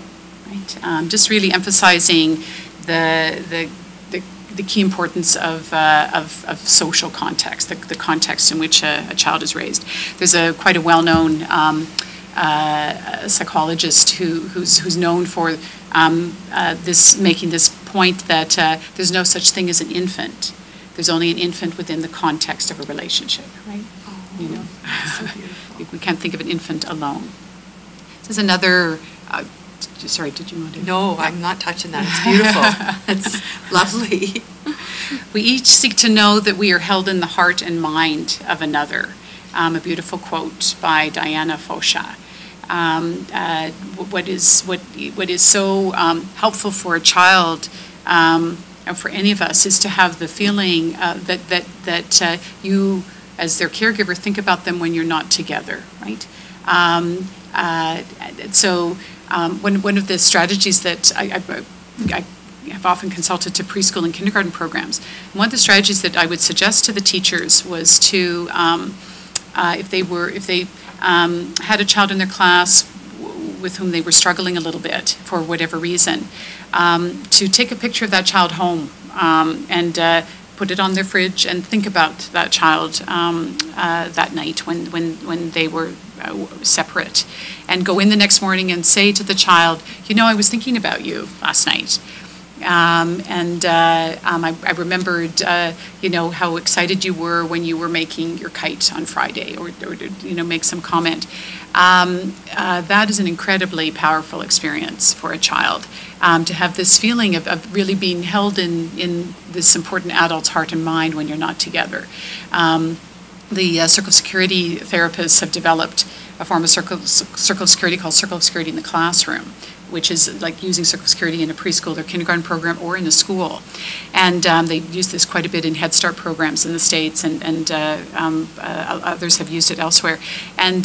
Right? Just really emphasizing the key importance of social context, the context in which a child is raised. There's quite a well-known psychologist who's known for making this point that there's no such thing as an infant. There's only an infant within the context of a relationship, right?
So beautiful.
We can't think of an infant alone. This is another. Sorry, did you want to?
No, I'm not touching that. It's beautiful. It's lovely.
We each seek to know that we are held in the heart and mind of another. A beautiful quote by Diana Fosha. What is so helpful for a child. And for any of us, is to have the feeling that you, as their caregiver, think about them when you're not together, right? So one of the strategies that I have often consulted to preschool and kindergarten programs. And one of the strategies that I would suggest to the teachers was to, if they had a child in their class with whom they were struggling a little bit for whatever reason, to take a picture of that child home and put it on their fridge and think about that child that night when they were separate, and go in the next morning and say to the child, you know, I was thinking about you last night. I remembered, you know, how excited you were when you were making your kite on Friday, or you know, make some comment. That is an incredibly powerful experience for a child, to have this feeling of really being held in this important adult's heart and mind when you're not together. The circle of security therapists have developed a form of circle of security called circle of security in the classroom, which is like using circle of security in a preschool or kindergarten program or in a school. And they use this quite a bit in Head Start programs in the States, and others have used it elsewhere. And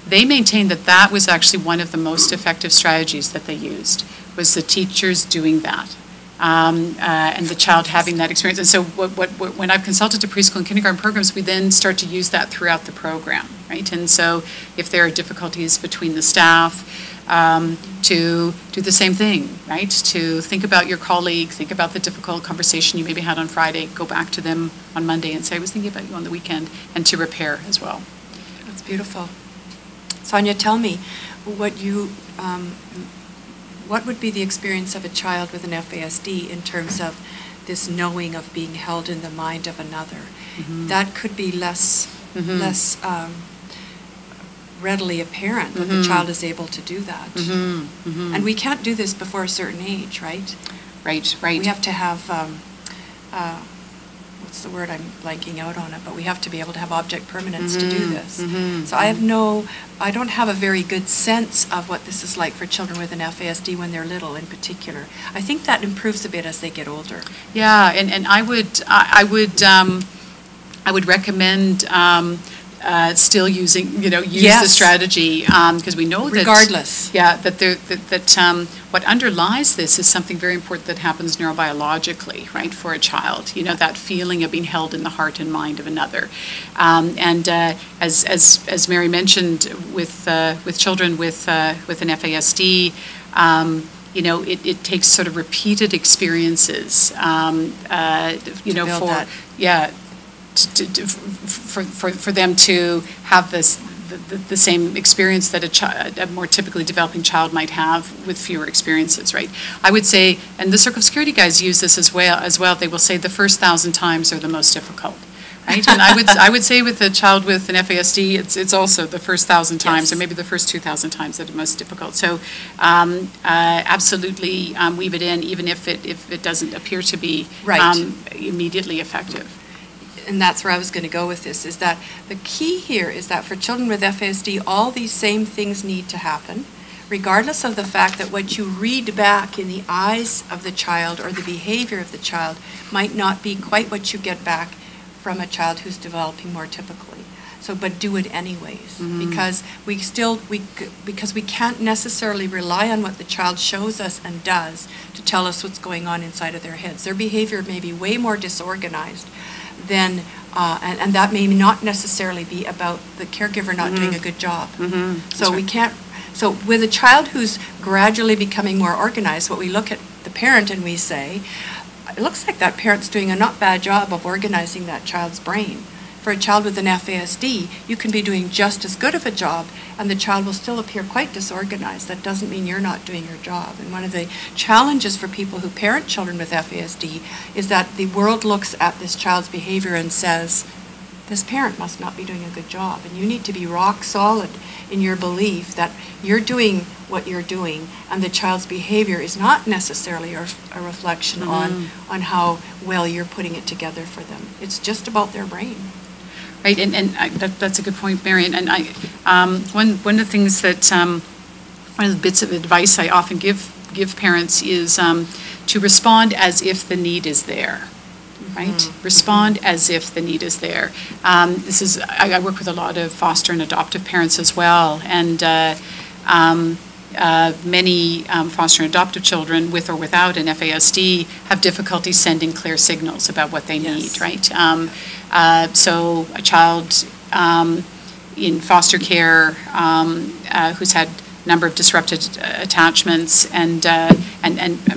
they maintain that that was actually one of the most effective strategies that they used, was the teachers doing that. And the child having that experience. And so when I've consulted to preschool and kindergarten programs, we then start to use that throughout the program, right? And so if there are difficulties between the staff, to do the same thing, right? To think about your colleague, think about the difficult conversation you maybe had on Friday, go back to them on Monday and say, I was thinking about you on the weekend, and to repair as well.
That's beautiful. Sonya, tell me, what would be the experience of a child with an FASD in terms of this knowing of being held in the mind of another? Mm-hmm. That could be less readily apparent that the child is able to do that. Mm-hmm. Mm-hmm. And we can't do this before a certain age, right?
Right.
We have to have, what's the word, I'm blanking out on it, but we have to be able to have object permanence to do this. Mm-hmm. So I don't have a very good sense of what this is like for children with an FASD when they're little in particular. I think that improves a bit as they get older.
Yeah, and I would recommend still using, use the strategy, because we know that
regardless.
Yeah, that what underlies this is something very important that happens neurobiologically, right, for a child. That feeling of being held in the heart and mind of another, and as Mary mentioned, with children with an FASD. It takes sort of repeated experiences, for them to have the same experience that a more typically developing child might have with fewer experiences, right? I would say, and the circle of security guys use this as well. They will say the first 1,000 times are the most difficult, right? And I would say with a child with an FASD, it's also the first 1,000 times, or maybe the first 2,000 times that are most difficult. So absolutely weave it in, even if it doesn't appear to be immediately effective.
And that's where I was going to go with this, is that the key here is that for children with FASD, all these same things need to happen, regardless of the fact that what you read back in the eyes of the child or the behavior of the child might not be quite what you get back from a child who's developing more typically. So, but do it anyways, because we can't necessarily rely on what the child shows us and does to tell us what's going on inside of their heads. Their behavior may be way more disorganized than, and that may not necessarily be about the caregiver not doing a good job. So we can't. So with a child who's gradually becoming more organized, what we look at the parent and we say, it looks like that parent's doing a not bad job of organizing that child's brain. For a child with an FASD, you can be doing just as good of a job and the child will still appear quite disorganized. That doesn't mean you're not doing your job. And one of the challenges for people who parent children with FASD is that the world looks at this child's behavior and says, this parent must not be doing a good job. And you need to be rock solid in your belief that you're doing what you're doing and the child's behavior is not necessarily a reflection on how well you're putting it together for them. It's just about their brain.
Right, and that's a good point, Marion. And one of the things that one of the bits of advice I often give parents is to respond as if the need is there. Right, respond as if the need is there. I work with a lot of foster and adoptive parents as well, and many foster and adoptive children with or without an FASD have difficulty sending clear signals about what they need, right? So a child in foster care who's had a number of disrupted attachments and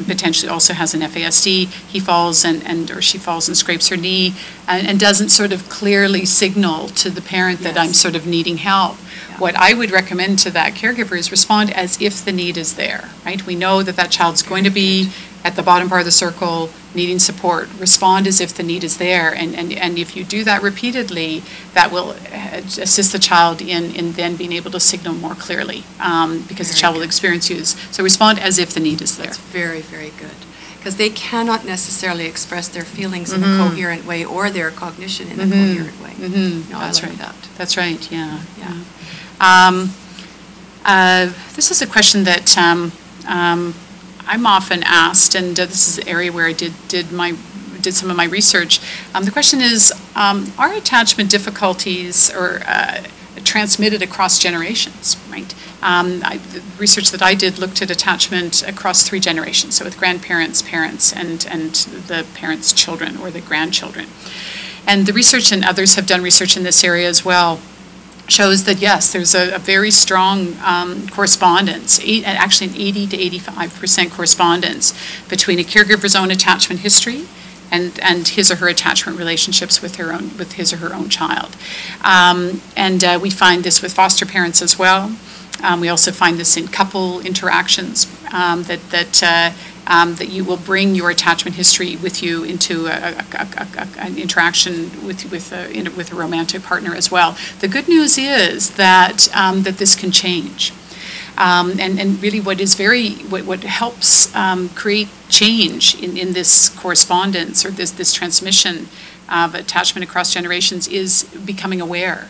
potentially also has an FASD, he falls or she falls and scrapes her knee and doesn't sort of clearly signal to the parent that I'm sort of needing help. What I would recommend to that caregiver is respond as if the need is there, right? We know that that child's going to be at the bottom part of the circle needing support. Respond as if the need is there. And if you do that repeatedly, that will assist the child in then being able to signal more clearly because the child will experience use. So respond as if the need is there.
That's very, very good. Because they cannot necessarily express their feelings in a coherent way or their cognition in a coherent way. No,
That's
I like
right.
that.
That's right, yeah. This is a question that I'm often asked, and this is the area where I did some of my research. The question is, are attachment difficulties or transmitted across generations, right? The research that I did looked at attachment across 3 generations, so with grandparents, parents, and the parents' children or the grandchildren. And the research, and others have done research in this area as well, shows that yes, there's a very strong correspondence, actually an 80 to 85% correspondence between a caregiver's own attachment history and his or her attachment relationships with his or her own child. We find this with foster parents as well. We also find this in couple interactions, that you will bring your attachment history with you into an interaction with a romantic partner as well. The good news is that that this can change. And really what helps create change in this correspondence or this transmission of attachment across generations is becoming aware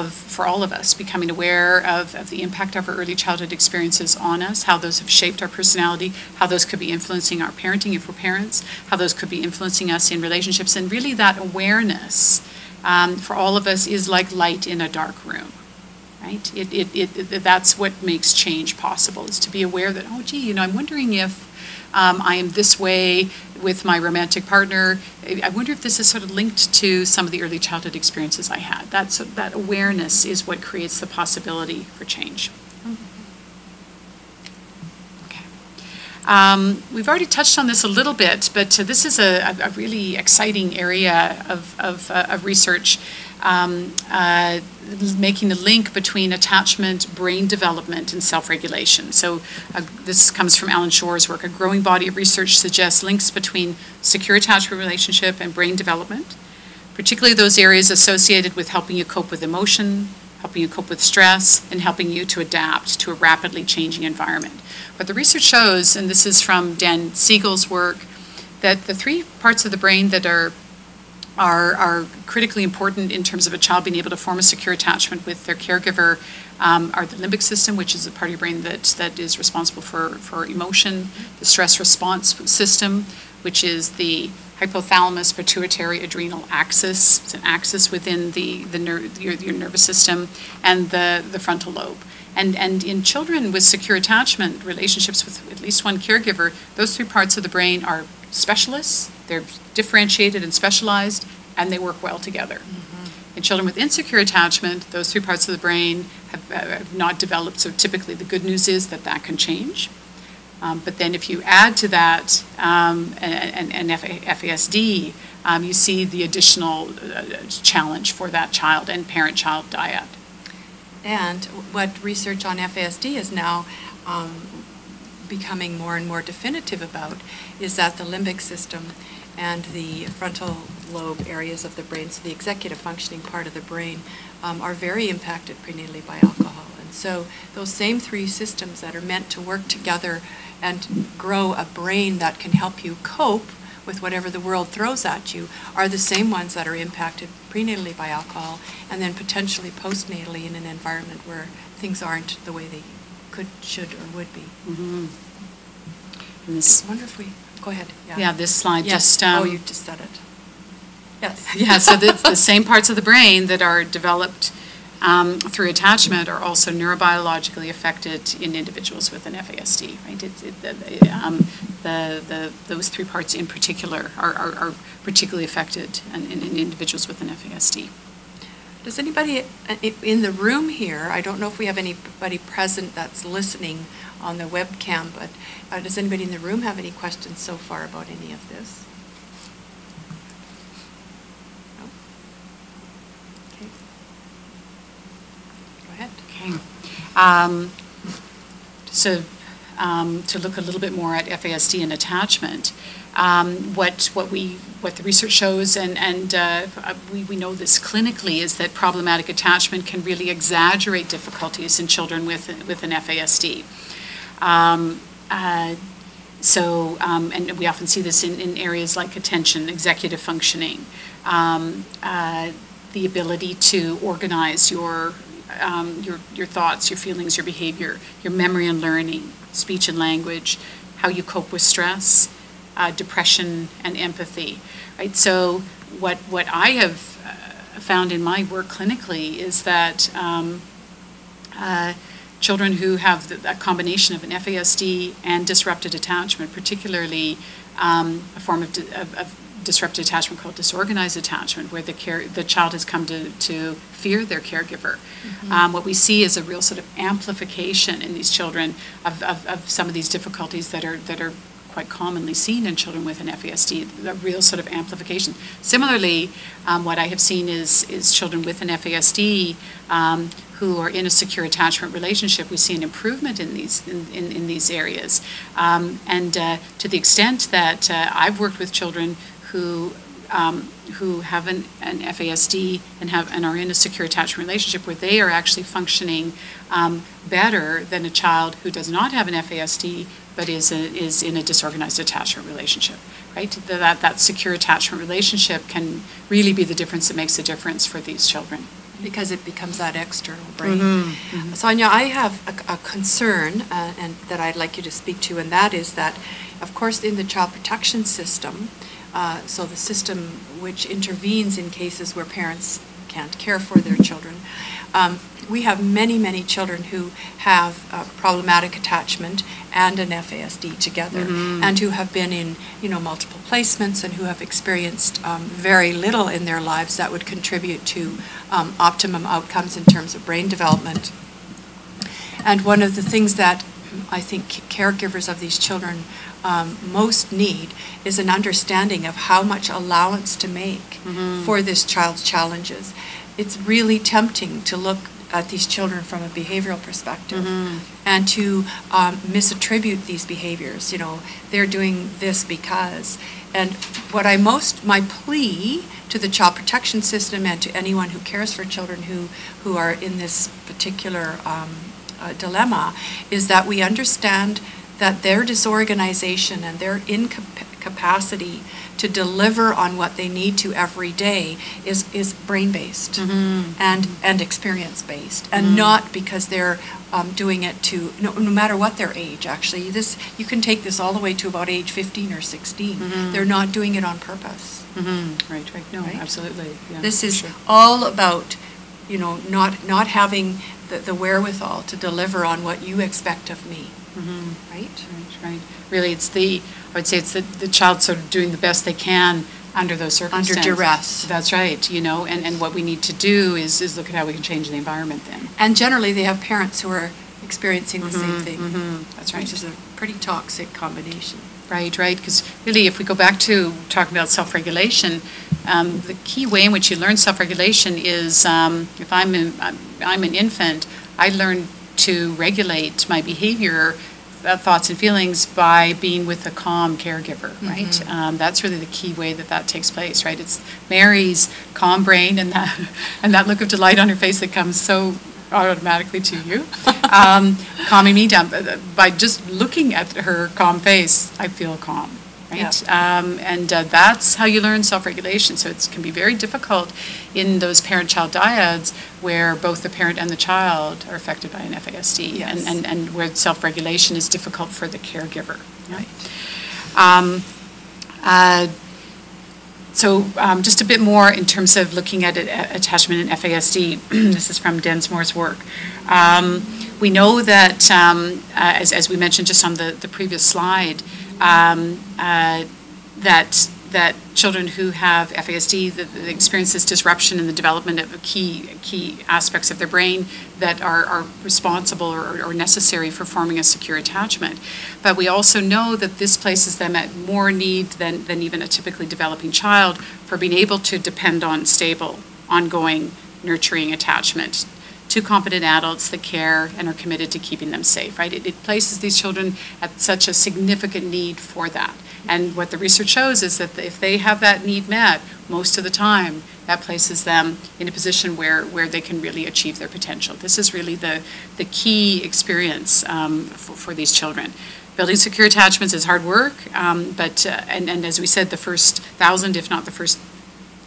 for all of us, becoming aware of the impact of our early childhood experiences on us, how those have shaped our personality, how those could be influencing our parenting if we're parents, how those could be influencing us in relationships. And really that awareness for all of us is like light in a dark room. Right? That's what makes change possible, is to be aware that, oh, gee, I'm wondering if I am this way with my romantic partner. I wonder if this is sort of linked to some of the early childhood experiences I had. That awareness is what creates the possibility for change. Okay. We've already touched on this a little bit, but this is a really exciting area of research. Making the link between attachment, brain development, and self-regulation. So this comes from Alan Shore's work. A growing body of research suggests links between secure attachment relationship and brain development, particularly those areas associated with helping you cope with emotion, helping you cope with stress, and helping you to adapt to a rapidly changing environment. But the research shows, and this is from Dan Siegel's work, that the 3 parts of the brain that are critically important in terms of a child being able to form a secure attachment with their caregiver are the limbic system, which is the part of your brain that is responsible for emotion, the stress response system, which is the hypothalamus pituitary adrenal axis. It's an axis within your nervous system, and the frontal lobe. And in children with secure attachment relationships with at least one caregiver, those 3 parts of the brain are specialists, they're differentiated and specialized, and they work well together. In children with insecure attachment, those 3 parts of the brain have not developed, so typically the good news is that can change. But then if you add to that an FASD, you see the additional challenge for that child and parent-child dyad.
And what research on FASD is now becoming more and more definitive about is that the limbic system and the frontal lobe areas of the brain, so the executive functioning part of the brain, are very impacted prenatally by alcohol. And so those same 3 systems that are meant to work together and grow a brain that can help you cope with whatever the world throws at you are the same ones that are impacted prenatally by alcohol and then potentially postnatally in an environment where things aren't the way they could, should, or would be.
Mm-hmm.
I wonder if we, go ahead.
Yeah, this slide
yes.
just...
oh, you just said it. Yes.
Yeah, so the same parts of the brain that are developed through attachment are also neurobiologically affected in individuals with an FASD, right? Those three parts in particular are particularly affected in individuals with an FASD.
Does anybody in the room here, I don't know if we have anybody present that's listening on the webcam, but does anybody in the room have any questions so far about any of this? No? Okay. Go ahead.
Okay. So to look a little bit more at FASD and attachment, what the research shows, and we know this clinically, is that problematic attachment can really exaggerate difficulties in children with an FASD. And we often see this in areas like attention, executive functioning, the ability to organize your thoughts, your feelings, your behavior, your memory and learning, speech and language, how you cope with stress, depression and empathy, right? So what I have found in my work clinically is that children who have a combination of an FASD and disrupted attachment, particularly a form of disrupted attachment called disorganized attachment, where the child has come to fear their caregiver. Mm-hmm. What we see is a real sort of amplification in these children of some of these difficulties that are quite commonly seen in children with an FASD, a real sort of amplification. Similarly, what I have seen is children with an FASD who are in a secure attachment relationship. We see an improvement in these areas, and to the extent that I've worked with children who have an FASD and are in a secure attachment relationship, where they are actually functioning better than a child who does not have an FASD but is in a disorganized attachment relationship, right? That secure attachment relationship can really be the difference that makes a difference for these children.
Because it becomes that external brain.
Mm-hmm. Mm-hmm.
Sonya, I have a concern and that I'd like you to speak to, and that is that, of course, in the child protection system, so the system which intervenes in cases where parents can't care for their children, we have many, many children who have problematic attachment and an FASD together, mm-hmm. and who have been in, multiple placements and who have experienced very little in their lives that would contribute to optimum outcomes in terms of brain development. And one of the things that I think caregivers of these children most need is an understanding of how much allowance to make mm-hmm. for this child's challenges. It's really tempting to look at these children from a behavioral perspective mm-hmm. and to misattribute these behaviors. They're doing this because. And what my plea to the child protection system and to anyone who cares for children who are in this particular dilemma is that we understand that their disorganization and their incapacity to deliver on what they need to every day is brain-based mm-hmm. and experience-based, and mm-hmm. not because they're doing it to, no matter what their age, actually. You can take this all the way to about age 15 or 16. Mm-hmm. They're not doing it on purpose.
Mm-hmm. Right. No,
right?
Absolutely. Yeah,
this is
sure.
all about, not having the wherewithal to deliver on what you expect of me. Mm-hmm. Right.
Really, I would say it's the child sort of doing the best they can under those circumstances.
Under duress.
That's right, and what we need to do is look at how we can change the environment then.
And generally they have parents who are experiencing the same thing.
Mm-hmm. That's right.
Which is a pretty toxic combination.
Right, because really if we go back to talking about self-regulation, the key way in which you learn self-regulation is if I'm an infant, I learn to regulate my behavior, thoughts and feelings by being with a calm caregiver, right? Mm-hmm. That's really the key way that takes place, right? It's Mary's calm brain and that look of delight on her face that comes so automatically to you, calming me down. By just looking at her calm face, I feel calm, right? Yeah. That's how you learn self-regulation. So it can be very difficult in those parent-child dyads where both the parent and the child are affected by an FASD, yes. and where self-regulation is difficult for the caregiver.
Right.
So just a bit more in terms of looking at attachment in FASD. This is from Densmore's work. We know that, as we mentioned just on the previous slide, that children who have FASD that experience this disruption in the development of key aspects of their brain that are responsible or necessary for forming a secure attachment. But we also know that this places them at more need than even a typically developing child for being able to depend on stable, ongoing, nurturing attachment to competent adults that care and are committed to keeping them safe, right? It places these children at such a significant need for that. And what the research shows is that if they have that need met, most of the time, that places them in a position where they can really achieve their potential. This is really the key experience for these children. Building secure attachments is hard work, but as we said, the first 1,000, if not the first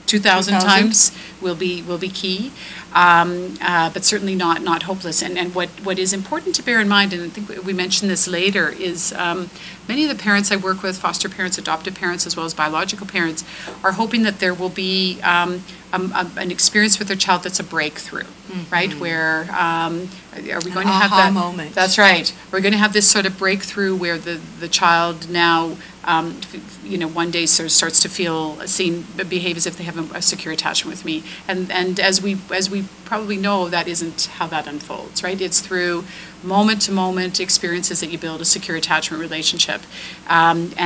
2,000 times will be key, but certainly not hopeless. And what is important to bear in mind, and I think we mentioned this later, is many of the parents I work with, foster parents, adoptive parents, as well as biological parents, are hoping that there will be an experience with their child that's a breakthrough, right? Where are we going to have that
moment? That's
right. We're going to have this sort of breakthrough where the child now, one day sort of starts to feel seen, behave as if they have a secure attachment with me, and as we probably know, that isn't how that unfolds, right? It's through moment-to-moment experiences that you build a secure attachment relationship, and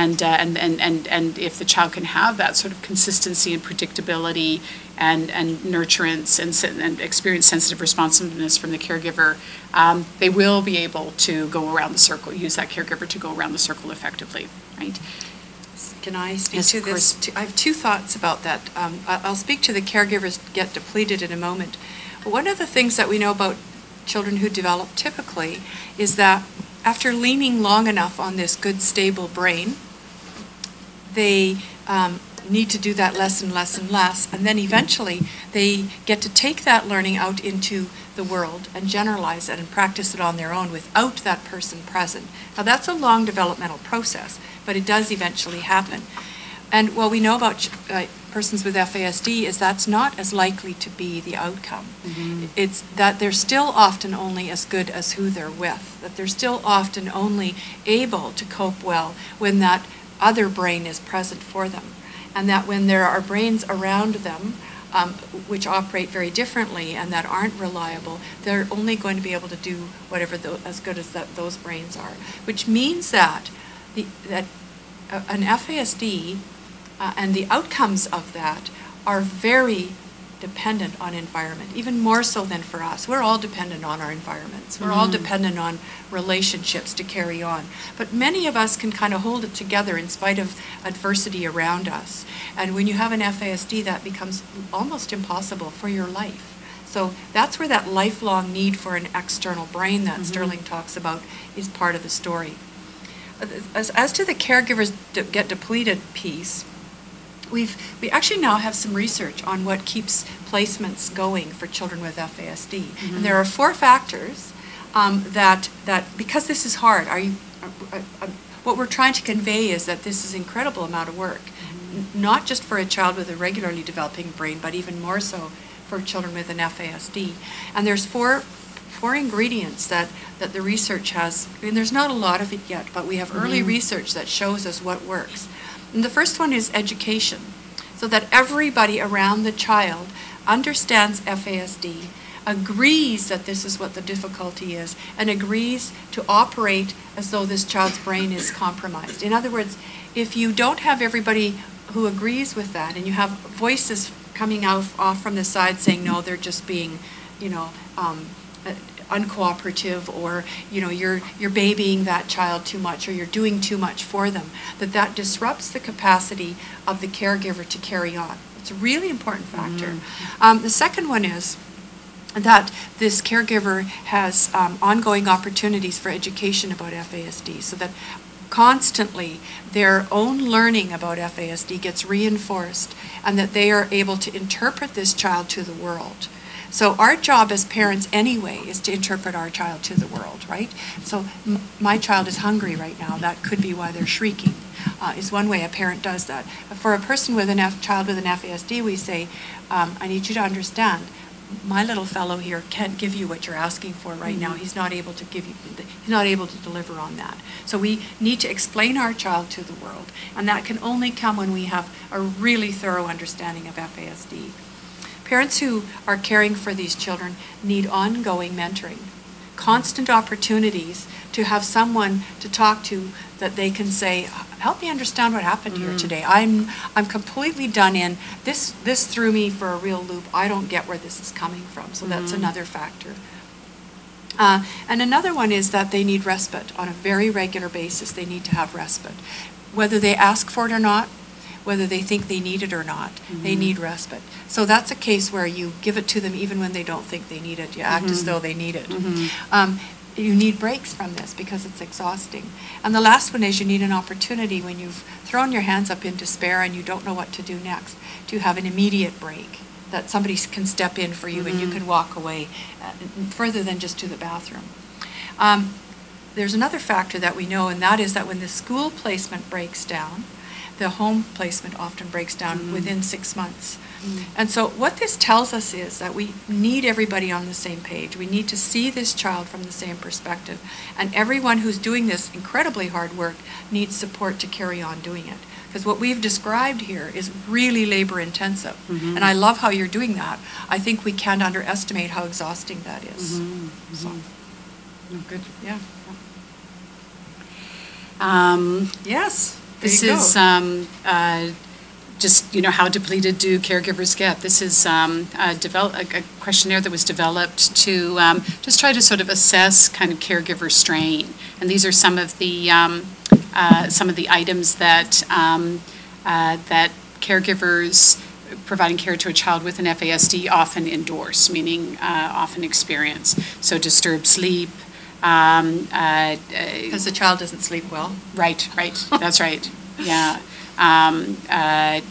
if the child can have that sort of consistency and predictability and nurturance and experience sensitive responsiveness from the caregiver, they will be able to go around the circle, use that caregiver to go around the circle effectively, right?
Can I speak
Yes,
to
of
this?
course.
I have two thoughts about that. I'll speak to the caregivers get depleted in a moment. But one of the things that we know about children who develop typically is that after leaning long enough on this good, stable brain, they need to do that less and less and less, and then eventually they get to take that learning out into the world and generalize it and practice it on their own without that person present. Now that's a long developmental process, but it does eventually happen. And what we know about persons with FASD is that's not as likely to be the outcome. It's that they're still often only as good as who they're with, that they're still often only able to cope well when that other brain is present for them. And that when there are brains around them which operate very differently and that aren't reliable, they're only going to be able to do whatever as good as those brains are. Which means that an FASD and the outcomes of that are very dependent on environment, even more so than for us. We're all dependent on our environments. We're all dependent on relationships to carry on. But many of us can kind of hold it together in spite of adversity around us. And when you have an FASD, that becomes almost impossible for your life. So that's where that lifelong need for an external brain that Sterling talks about is part of the story. As to the caregivers get depleted piece, we actually now have some research on what keeps placements going for children with FASD. And there are 4 factors that because this is hard, what we're trying to convey is that this is an incredible amount of work, not just for a child with a regularly developing brain, but even more so for children with an FASD. And there's four ingredients that the research has. I mean, there's not a lot of it yet, but we have early research that shows us what works. And the first one is education, so that everybody around the child understands FASD, agrees that this is what the difficulty is, and agrees to operate as though this child's brain is compromised. In other words, if you don't have everybody who agrees with that, and you have voices coming off from the side saying, no, they're just being, uncooperative, or you're babying that child too much, or you're doing too much for them, that disrupts the capacity of the caregiver to carry on. It's a really important factor. The second one is that this caregiver has ongoing opportunities for education about FASD, so that constantly their own learning about FASD gets reinforced, and that they are able to interpret this child to the world. So our job as parents anyway is to interpret our child to the world, right? So my child is hungry right now. That could be why they're shrieking. is one way a parent does that. For a person with child with an FASD, we say, I need you to understand, my little fellow here can't give you what you're asking for right now. He's not able to give you, he's not able to deliver on that. So we need to explain our child to the world, and that can only come when we have a really thorough understanding of FASD. Parents who are caring for these children need ongoing mentoring, constant opportunities to have someone to talk to that they can say, help me understand what happened here today. I'm completely done in. This threw me for a real loop. I don't get where this is coming from. So that's another factor. And another one is that they need respite on a very regular basis. They need to have respite. Whether they ask for it or not, whether they think they need it or not, they need respite. So that's a case where you give it to them even when they don't think they need it. You act as though they need it. You need breaks from this because it's exhausting. And the last one is you need an opportunity when you've thrown your hands up in despair and you don't know what to do next, to have an immediate break, that somebody can step in for you and you can walk away further than just to the bathroom. There's another factor that we know, and that is that when the school placement breaks down, the home placement often breaks down within 6 months. And so what this tells us is that we need everybody on the same page. We need to see this child from the same perspective. And everyone who's doing this incredibly hard work needs support to carry on doing it. Because what we've described here is really labor intensive. And I love how you're doing that. I think we can't underestimate how exhausting that is. So.
Oh, good.
Yeah. Yes.
This is just, how depleted do caregivers get? This is a questionnaire that was developed to just try to sort of assess kind of caregiver strain. And these are some of the items that that caregivers providing care to a child with an FASD often endorse, meaning often experience. So disturbed sleep.
Because the child doesn't sleep well.
Right, that's right, yeah.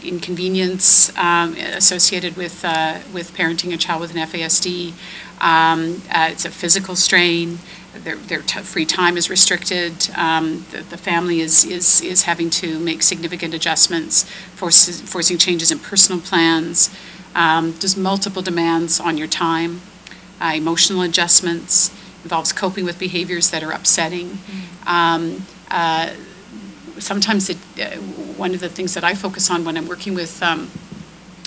Inconvenience associated with parenting a child with an FASD. It's a physical strain. Their free time is restricted. The family is having to make significant adjustments, forcing changes in personal plans. There's multiple demands on your time, emotional adjustments. Involves coping with behaviors that are upsetting. Sometimes one of the things that I focus on when I'm working with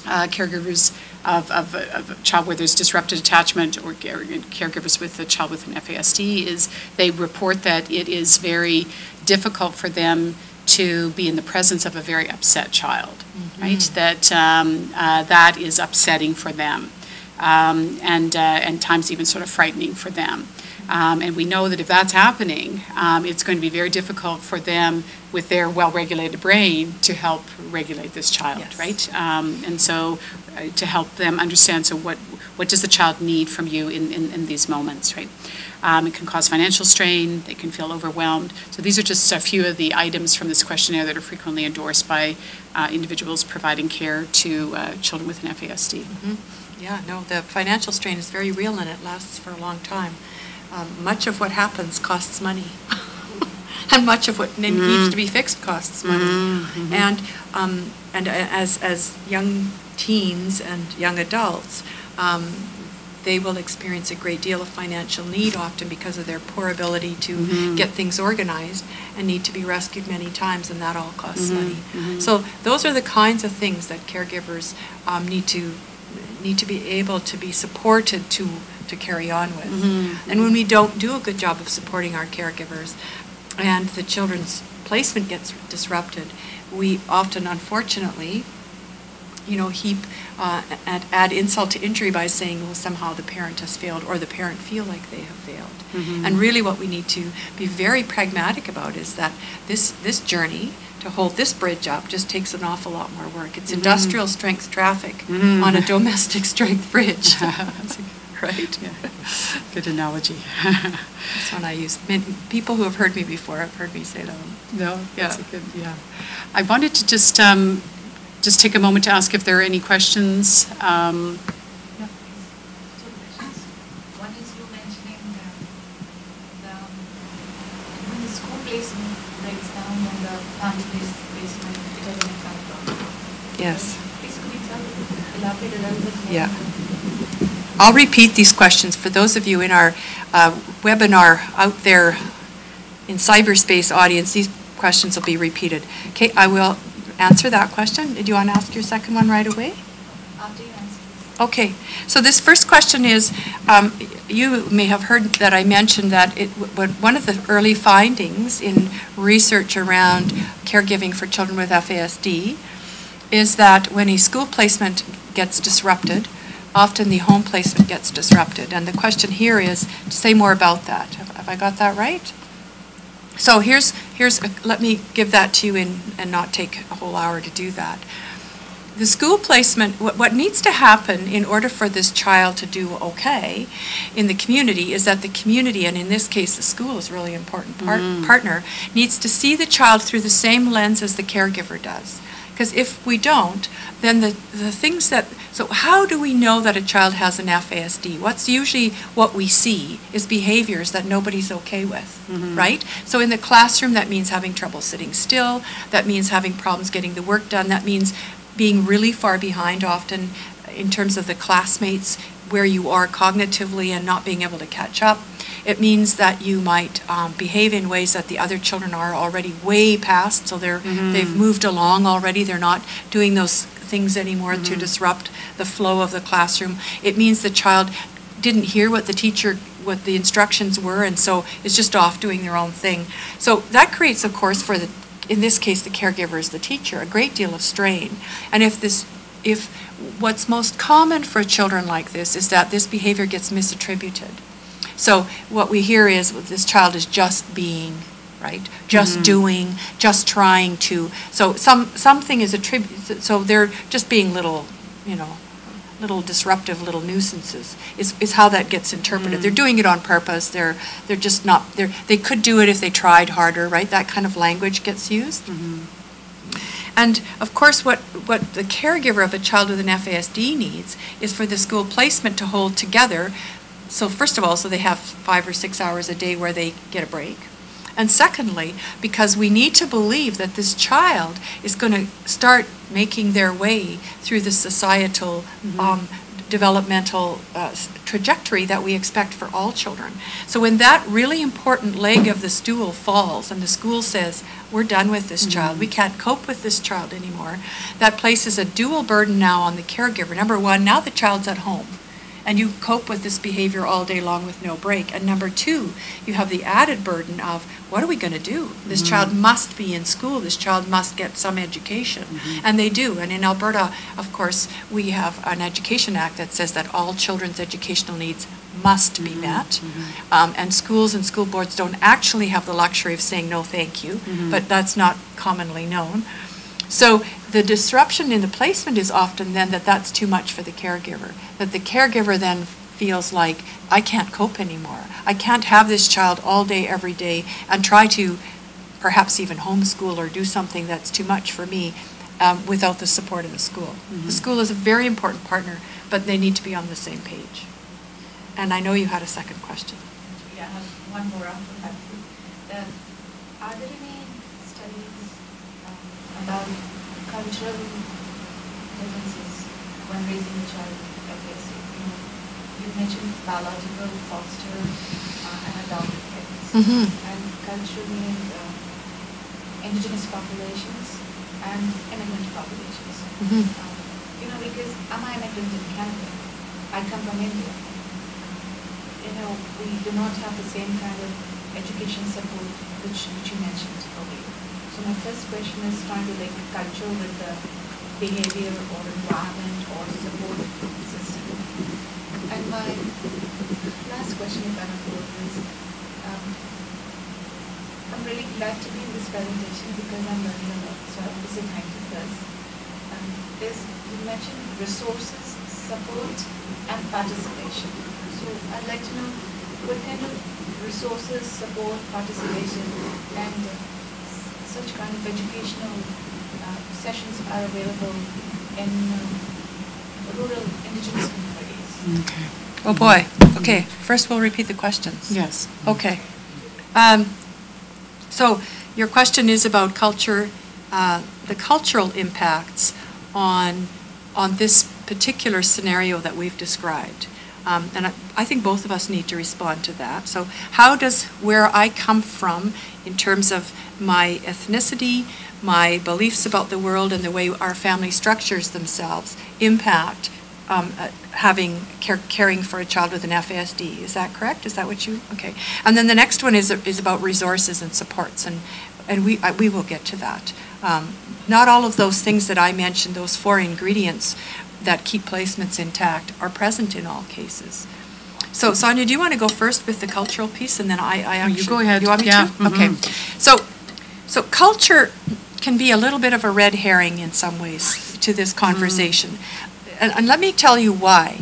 caregivers of a child where there's disrupted attachment, or caregivers with a child with an FASD, is they report that it is very difficult for them to be in the presence of a very upset child, right? That that is upsetting for them, and times even sort of frightening for them. And we know that if that's happening, it's going to be very difficult for them with their well-regulated brain to help regulate this child, right? And so to help them understand, so what does the child need from you in these moments, right? It can cause financial strain, they can feel overwhelmed. So these are just a few of the items from this questionnaire that are frequently endorsed by individuals providing care to children with an FASD.
Yeah, no, the financial strain is very real and it lasts for a long time. Much of what happens costs money, and much of what needs to be fixed costs money. And as young teens and young adults, they will experience a great deal of financial need often because of their poor ability to get things organized and need to be rescued many times, and that all costs money. So those are the kinds of things that caregivers need to be able to be supported to carry on with. And when we don't do a good job of supporting our caregivers and the children's placement gets disrupted, we often, unfortunately, heap and add insult to injury by saying, well, somehow the parent has failed, or the parent feel like they have failed. And really what we need to be very pragmatic about is that this journey to hold this bridge up just takes an awful lot more work. It's industrial strength traffic on a domestic strength bridge. Right?
Yeah. Good analogy.
That's one I use. People who have heard me before have heard me say that.
No, that's a good, yeah. I wanted to just take a moment to ask if there are any questions.
Yeah. Two questions. One is you mentioning that when the school placement breaks down, on the family-based placement, it has an impact on.
Yes.
Please could you elaborate a little bit more?
Yeah. I'll repeat these questions for those of you in our webinar out there in cyberspace audience. These questions will be repeated. Okay, I will answer that question. Do you want to ask your second one right away?
After you answer.
Okay, so this first question is, you may have heard that I mentioned that one of the early findings in research around caregiving for children with FASD is that when a school placement gets disrupted, often the home placement gets disrupted. And the question here is to say more about that. Have I got that right? So let me give that to you and not take a whole hour to do that. The school placement, what needs to happen in order for this child to do okay in the community is that the community, and in this case the school is a really important partner, needs to see the child through the same lens as the caregiver does. Because if we don't, then the things that, so how do we know that a child has an FASD? What's usually what we see is behaviors that nobody's okay with, right? So in the classroom, that means having trouble sitting still, that means having problems getting the work done, that means being really far behind often in terms of the classmates where you are cognitively and not being able to catch up. It means that you might behave in ways that the other children are already way past, so they've moved along already. They're not doing those things anymore to disrupt the flow of the classroom. It means the child didn't hear what the instructions were, and so is just off doing their own thing. So that creates, of course, in this case, the caregiver is the teacher, a great deal of strain. And if what's most common for children like this is that this behavior gets misattributed. So what we hear is this child is just being, right? Just doing, just trying to. So something is attributed. So they're just being little disruptive little nuisances is how that gets interpreted. They're doing it on purpose. They're just not. They could do it if they tried harder, right? That kind of language gets used. And of course, what the caregiver of a child with an FASD needs is for the school placement to hold together. So first of all, so they have 5 or 6 hours a day where they get a break. And secondly, because we need to believe that this child is going to start making their way through the societal developmental trajectory that we expect for all children. So when that really important leg of the stool falls and the school says, we're done with this child, we can't cope with this child anymore, that places a dual burden now on the caregiver. Number one, now the child's at home, and you cope with this behavior all day long with no break. And number two, you have the added burden of, what are we going to do? This child must be in school. This child must get some education. And they do. And in Alberta, of course, we have an Education Act that says that all children's educational needs must be met. And schools and school boards don't actually have the luxury of saying no thank you, but that's not commonly known. So the disruption in the placement is often then that's too much for the caregiver, that the caregiver then feels like, I can't cope anymore. I can't have this child all day, every day, and try to perhaps even homeschool or do something that's too much for me without the support of the school. The school is a very important partner, but they need to be on the same page. And I know you had a second question.
Yeah, I have one more after that. Are there any studies about cultural differences when raising a child like this? You mentioned biological, foster, and adopted parents, and culturally indigenous populations and immigrant populations. Because I'm an immigrant in Canada, I come from India. We do not have the same kind of education support which you mentioned earlier. So my first question is trying to link culture with the behavior or environment or support system. And my last question, if I may put, is I'm really glad to be in this presentation because I'm learning a lot. So I have to say thank you first. You mentioned resources, support, and participation. So I'd like to know what kind of resources, support, participation, and such kind of educational sessions are available in rural indigenous communities.
Okay. Oh boy. Okay. First we'll repeat the questions.
Yes.
Okay. So your question is about culture, the cultural impacts on this particular scenario that we've described. And I think both of us need to respond to that. So how does where I come from in terms of my ethnicity, my beliefs about the world, and the way our family structures themselves impact caring for a child with an FASD? Is that correct? Is that what you, okay. And then the next one is about resources and supports, and we will get to that. Not all of those things that I mentioned, those 4 ingredients that keep placements intact, are present in all cases. So Sonya, do you want to go first with the cultural piece, and then I actually...
You go ahead.
You want me
yeah.
to? Mm-hmm. Okay. So culture can be a little bit of a red herring in some ways to this conversation. And let me tell you why.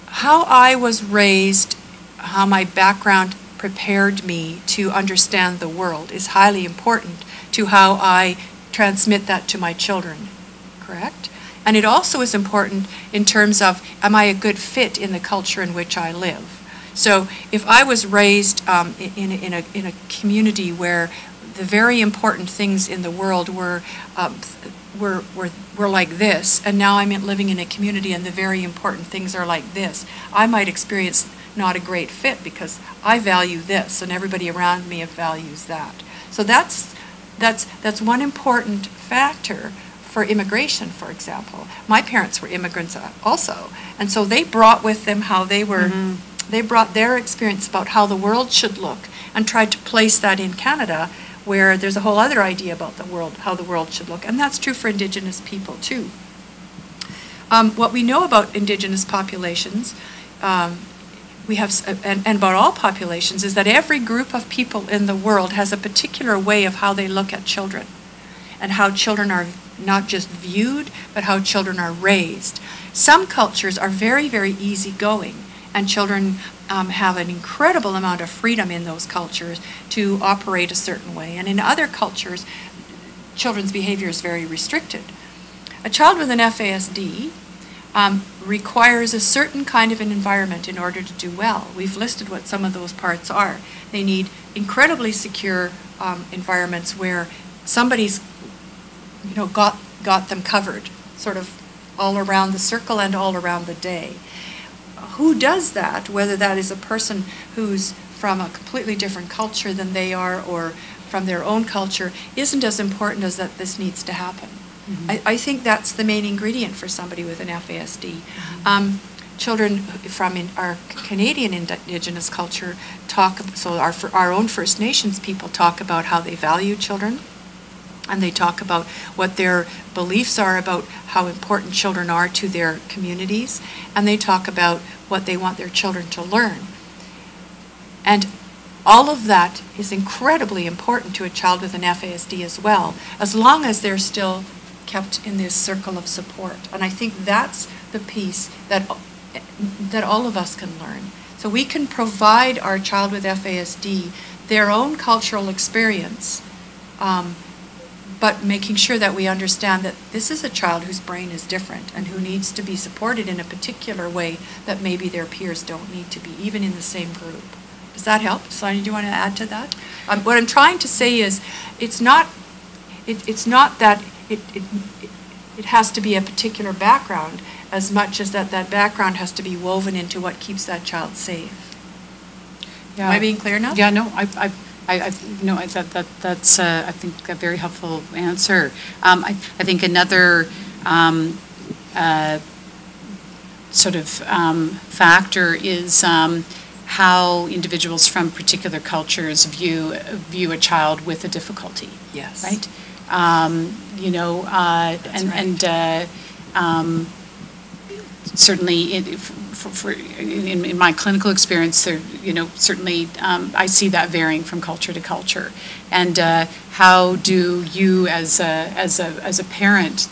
How I was raised, how my background prepared me to understand the world is highly important to how I transmit that to my children, correct? And it also is important in terms of, am I a good fit in the culture in which I live? So if I was raised in a community where the very important things in the world were like this, and now I'm living in a community and the very important things are like this, I might experience not a great fit because I value this and everybody around me values that. So that's one important factor for immigration, for example. My parents were immigrants also, and so they brought with them how they were, they brought their experience about how the world should look and tried to place that in Canada, where there's a whole other idea about the world, how the world should look, and that's true for Indigenous people too. What we know about Indigenous populations, we have, and about all populations, is that every group of people in the world has a particular way of how they look at children, and how children are not just viewed, but how children are raised. Some cultures are very, very easygoing, and children have an incredible amount of freedom in those cultures to operate a certain way. And in other cultures, children's behavior is very restricted. A child with an FASD requires a certain kind of an environment in order to do well. We've listed what some of those parts are. They need incredibly secure environments where somebody's got them covered, sort of all around the circle and all around the day. Who does that, whether that is a person who's from a completely different culture than they are or from their own culture, isn't as important as that this needs to happen. I think that's the main ingredient for somebody with an FASD. Children from our Canadian Indigenous culture our own First Nations people talk about how they value children, and they talk about what their beliefs are about how important children are to their communities, and they talk about what they want their children to learn. And all of that is incredibly important to a child with an FASD as well, as long as they're still kept in this circle of support. And I think that's the piece that all of us can learn. So we can provide our child with FASD their own cultural experience, but making sure that we understand that this is a child whose brain is different and who needs to be supported in a particular way that maybe their peers don't need to be, even in the same group. Does that help? Sonya, do you want to add to that? What I'm trying to say is it's not that it has to be a particular background as much as that background has to be woven into what keeps that child safe. Yeah. Am I being clear enough?
Yeah, no, that's I think a very helpful answer. I think another sort of factor is how individuals from particular cultures view a child with a difficulty.
Yes.
Right. Certainly in my clinical experience, there, certainly I see that varying from culture to culture. And how do you, as a parent,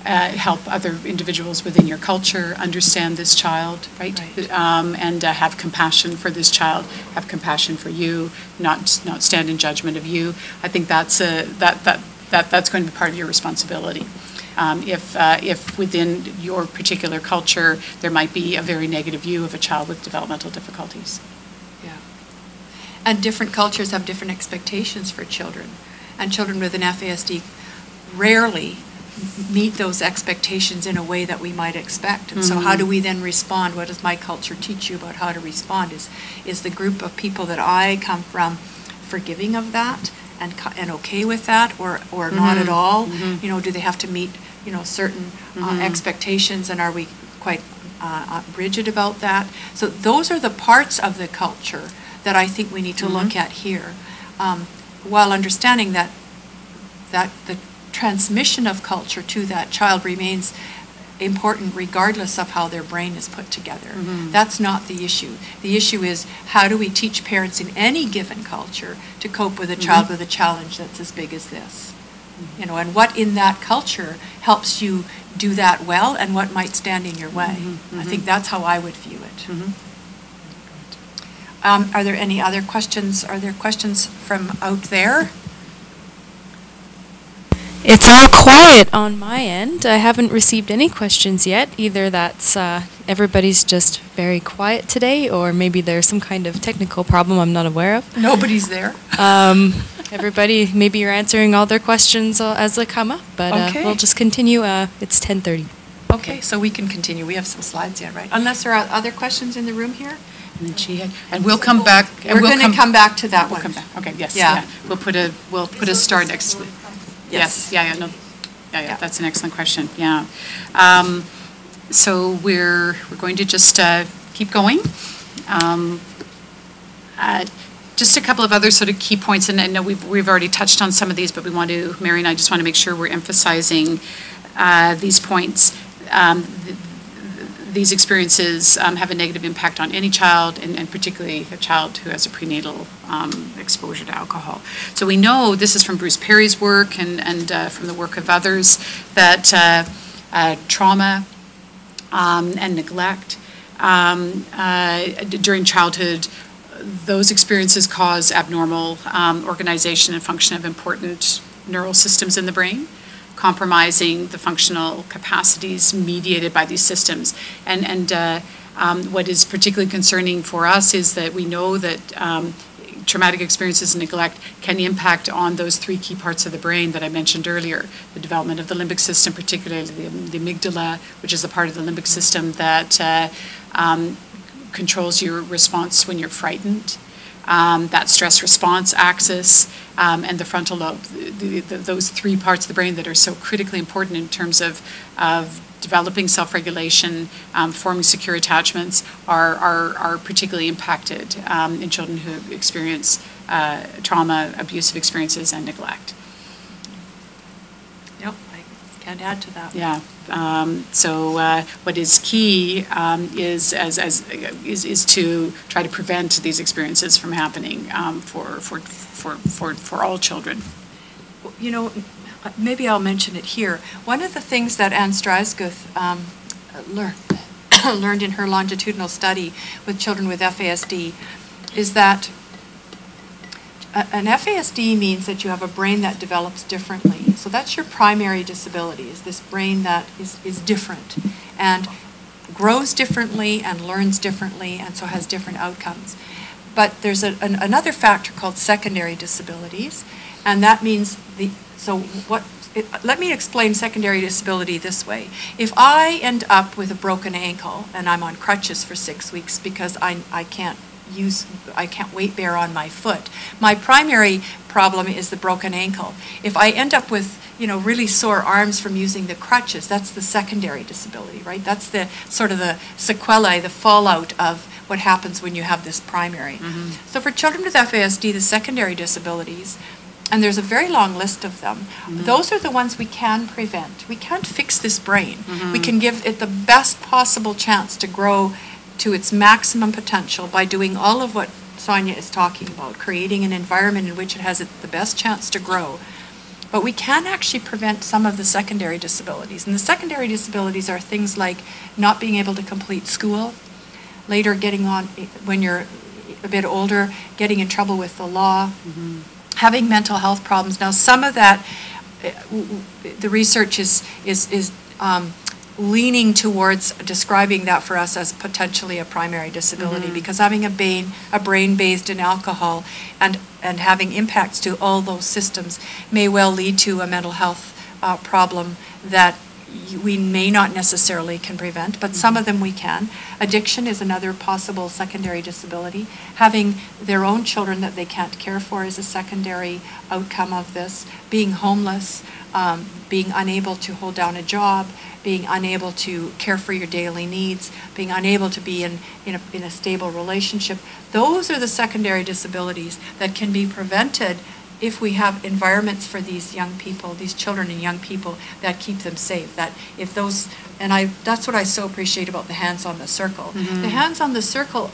help other individuals within your culture understand this child, right? And have compassion for this child, have compassion for you, not stand in judgment of you. I think that's going to be part of your responsibility. If within your particular culture there might be a very negative view of a child with developmental difficulties.
Yeah. And different cultures have different expectations for children. And children with an FASD rarely meet those expectations in a way that we might expect. And so how do we then respond? What does my culture teach you about how to respond? Is the group of people that I come from forgiving of that and okay with that, or not at all? You know, do they have to meet, you know, certain expectations, and are we quite rigid about that? So those are the parts of the culture that I think we need to look at here, while understanding that the transmission of culture to that child remains important regardless of how their brain is put together. That's not the issue. The issue is, how do we teach parents in any given culture to cope with a child with a challenge that's as big as this? You know, and what in that culture helps you do that well, and what might stand in your way. I think that's how I would view it. Are there any other questions? Are there questions from out there?
It's all quiet on my end. I haven't received any questions yet. Either that's everybody's just very quiet today, or maybe there's some kind of technical problem I'm not aware of.
Nobody's there.
Everybody, maybe you're answering all their questions as they come up, but
Okay.
we'll just continue. It's 10:30.
Okay, so we can continue. We have some slides yet, right? Unless there are other questions in the room here?
And then she had, and we'll come back. and
We're going to come back to that
We'll
one.
come back. Okay, yes,
Yeah.
yeah. We'll put a star next to it.
Yes.
Yeah, no. Yeah, that's an excellent question, yeah. So we're going to just keep going. Just a couple of other sort of key points, and I know we've already touched on some of these, but Mary and I just want to make sure we're emphasizing these points. These experiences have a negative impact on any child, and particularly a child who has a prenatal exposure to alcohol. So we know, this is from Bruce Perry's work and from the work of others, that trauma and neglect during childhood, those experiences cause abnormal organization and function of important neural systems in the brain, compromising the functional capacities mediated by these systems. And what is particularly concerning for us is that we know that traumatic experiences and neglect can impact on those three key parts of the brain that I mentioned earlier: the development of the limbic system, particularly the amygdala, which is the part of the limbic system that controls your response when you're frightened, that stress response axis, and the frontal lobe. Those three parts of the brain that are so critically important in terms of developing self-regulation, forming secure attachments, are particularly impacted in children who experience trauma, abusive experiences, and neglect.
Yep, I can't add to that.
Yeah. So what is key is to try to prevent these experiences from happening for all children.
You know, maybe I'll mention it here. One of the things that Anne Strasguth learned in her longitudinal study with children with FASD is that an FASD means that you have a brain that develops differently. So that's your primary disability, is this brain that is different and grows differently and learns differently, and so has different outcomes. But there's another factor called secondary disabilities, and that means let me explain secondary disability this way. If I end up with a broken ankle and I'm on crutches for 6 weeks because I can't weight bear on my foot, my primary problem is the broken ankle. If I end up with really sore arms from using the crutches, that's the secondary disability, right? That's the sort of the sequelae, the fallout of what happens when you have this primary. So for children with FASD, the secondary disabilities, and there's a very long list of them, those are the ones we can prevent. We can't fix this brain. We can give it the best possible chance to grow to its maximum potential by doing all of what Sonya is talking about, creating an environment in which it has the best chance to grow. But we can actually prevent some of the secondary disabilities. And the secondary disabilities are things like not being able to complete school, later getting on, when you're a bit older, getting in trouble with the law, having mental health problems. Now, some of that, the research is leaning towards describing that for us as potentially a primary disability, because having a brain bathed in alcohol and having impacts to all those systems may well lead to a mental health problem that we may not necessarily can prevent, but some of them we can. Addiction is another possible secondary disability. Having their own children that they can't care for is a secondary outcome of this. Being homeless, being unable to hold down a job, being unable to care for your daily needs, being unable to be in a stable relationship. Those are the secondary disabilities that can be prevented if we have environments for these young people, these children and young people, that keep them safe. That if those, and that's what I so appreciate about the hands on the circle. The hands on the circle,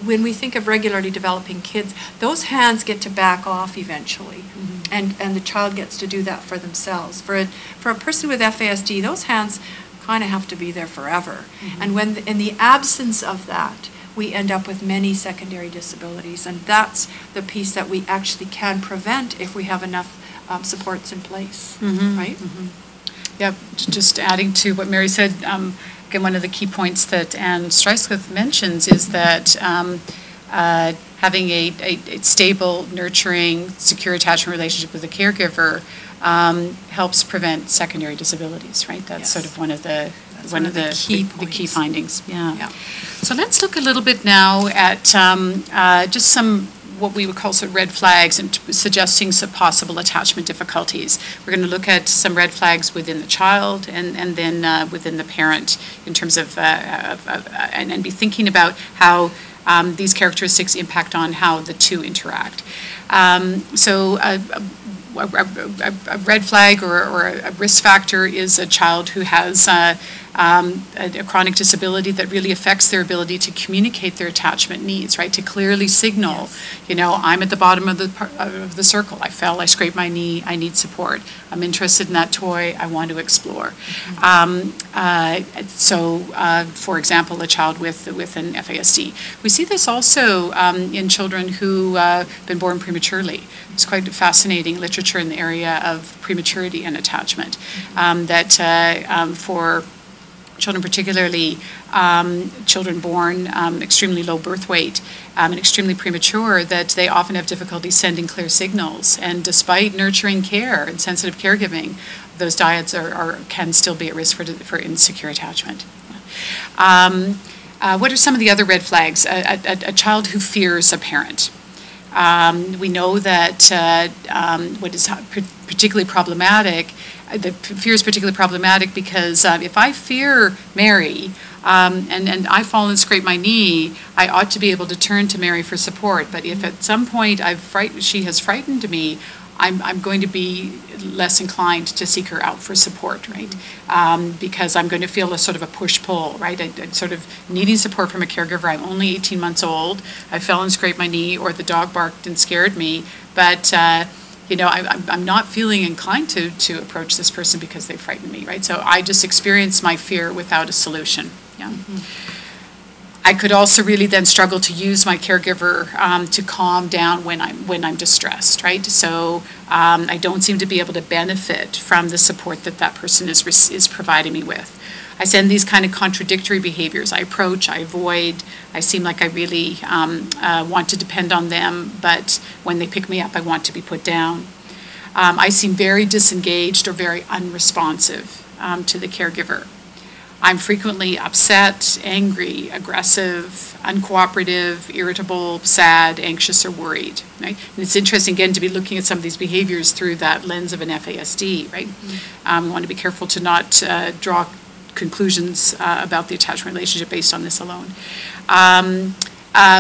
when we think of regularly developing kids, those hands get to back off eventually, and the child gets to do that for themselves. For a person with FASD, those hands kind of have to be there forever. And when in the absence of that, we end up with many secondary disabilities, and that's the piece that we actually can prevent if we have enough supports in place, right?
Yeah, just adding to what Mary said, again, one of the key points that Anne Streisquith mentions is that having a stable, nurturing, secure attachment relationship with a caregiver helps prevent secondary disabilities, right? That's sort of one of the key findings. Yeah. So let's look a little bit now at just some what we would call sort of red flags and suggesting some possible attachment difficulties. We're going to look at some red flags within the child and then within the parent in terms of and be thinking about how these characteristics impact on how the two interact. So a red flag or a risk factor is a child who has a chronic disability that really affects their ability to communicate their attachment needs, right? To clearly signal, you know, I'm at the bottom of the circle. I fell, I scraped my knee, I need support. I'm interested in that toy, I want to explore. For example, a child with an FASD. We see this also in children who have been born prematurely. There's quite fascinating literature in the area of prematurity and attachment for children, particularly children born extremely low birth weight and extremely premature, that they often have difficulty sending clear signals. And despite nurturing care and sensitive caregiving, those dyads can still be at risk for insecure attachment. What are some of the other red flags? A child who fears a parent. We know that what is particularly problematic, the fear is particularly problematic because if I fear Mary and I fall and scrape my knee, I ought to be able to turn to Mary for support. But if at some point she has frightened me, I'm going to be less inclined to seek her out for support, right? Because I'm going to feel a sort of a push-pull, right? I'm sort of needing support from a caregiver. I'm only 18 months old. I fell and scraped my knee, or the dog barked and scared me. But I'm not feeling inclined to approach this person because they frightened me, right? So I just experience my fear without a solution. Yeah. I could also really then struggle to use my caregiver to calm down when I'm distressed, right? So I don't seem to be able to benefit from the support that person is providing me with. I send these kind of contradictory behaviors. I approach, I avoid, I seem like I really want to depend on them, but when they pick me up, I want to be put down. I seem very disengaged or very unresponsive to the caregiver. I'm frequently upset, angry, aggressive, uncooperative, irritable, sad, anxious, or worried, right? And it's interesting, again, to be looking at some of these behaviors through that lens of an FASD, right? We want to be careful to not draw conclusions about the attachment relationship based on this alone.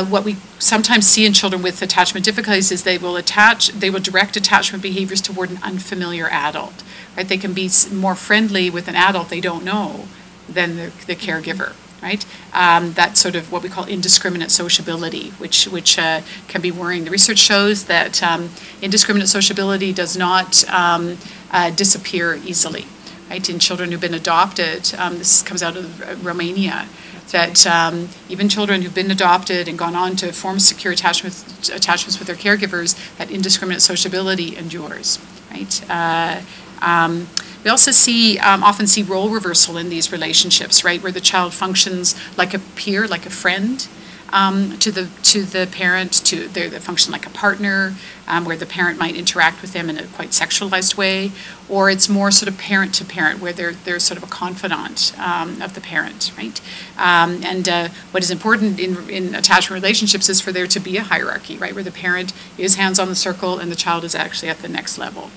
What we sometimes see in children with attachment difficulties is they will direct attachment behaviors toward an unfamiliar adult, right? They can be more friendly with an adult they don't know than the caregiver, right? That's sort of what we call indiscriminate sociability, which can be worrying. The research shows that indiscriminate sociability does not disappear easily, right? In children who've been adopted, this comes out of Romania, that even children who've been adopted and gone on to form secure attachments with their caregivers, that indiscriminate sociability endures, right? We also often see role reversal in these relationships, right, where the child functions like a peer, like a friend, to the parent, they function like a partner, where the parent might interact with them in a quite sexualized way, or it's more sort of parent to parent, where they're sort of a confidant of the parent, right? What is important in attachment relationships is for there to be a hierarchy, right, where the parent is hands on the circle and the child is actually at the next level.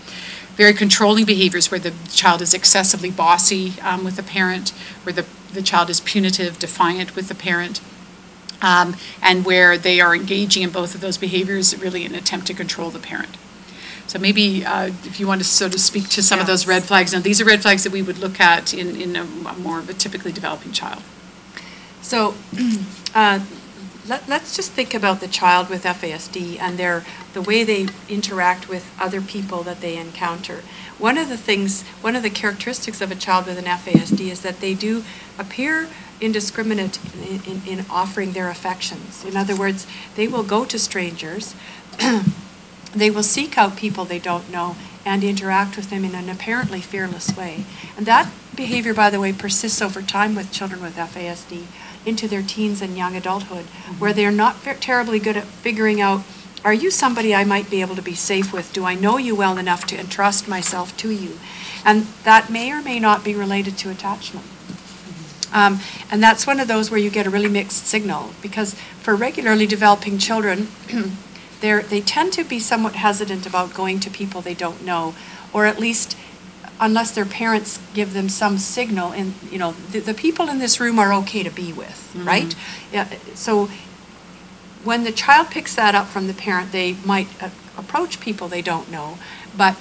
Very controlling behaviors where the child is excessively bossy with the parent, where the child is punitive, defiant with the parent. And where they are engaging in both of those behaviors really in an attempt to control the parent. So maybe if you want to sort of speak to some of those red flags. Now, these are red flags that we would look at in a more of a typically developing child.
So let's just think about the child with FASD and the way they interact with other people that they encounter. One of the characteristics of a child with an FASD is that they do appear indiscriminate in offering their affections. In other words, they will go to strangers, they will seek out people they don't know and interact with them in an apparently fearless way. And that behavior, by the way, persists over time with children with FASD into their teens and young adulthood, where they're not terribly good at figuring out, are you somebody I might be able to be safe with? Do I know you well enough to entrust myself to you? And that may or may not be related to attachment. And that's one of those where you get a really mixed signal, because for regularly developing children, they tend to be somewhat hesitant about going to people they don't know, or at least unless their parents give them some signal. And the people in this room are okay to be with, right? Yeah. So when the child picks that up from the parent, they might approach people they don't know, but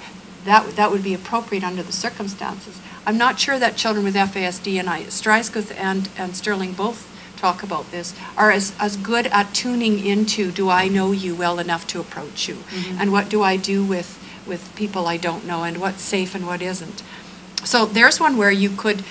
that would be appropriate under the circumstances. I'm not sure that children with FASD, and Stryskuth and Sterling both talk about this, are as good at tuning into, do I know you well enough to approach you? And what do I do with people I don't know, and what's safe and what isn't? So there's one where you could,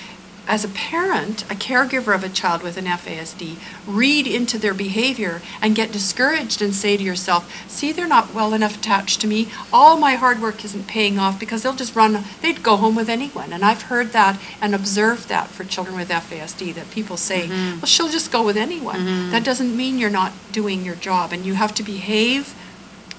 as a parent, a caregiver of a child with an FASD, read into their behavior and get discouraged and say to yourself, see, they're not well enough attached to me. All my hard work isn't paying off because they'd go home with anyone. And I've heard that and observed that for children with FASD, that people say, well, she'll just go with anyone. That doesn't mean you're not doing your job, and you have to behave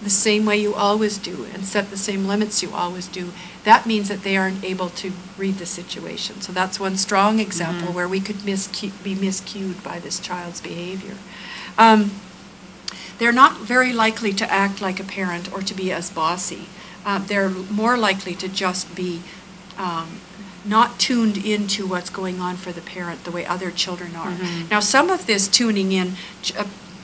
the same way you always do and set the same limits you always do. That means that they aren't able to read the situation. So that's one strong example where we could be miscued by this child's behavior. They're not very likely to act like a parent or to be as bossy. They're more likely to just be not tuned into what's going on for the parent the way other children are. Now, some of this tuning in,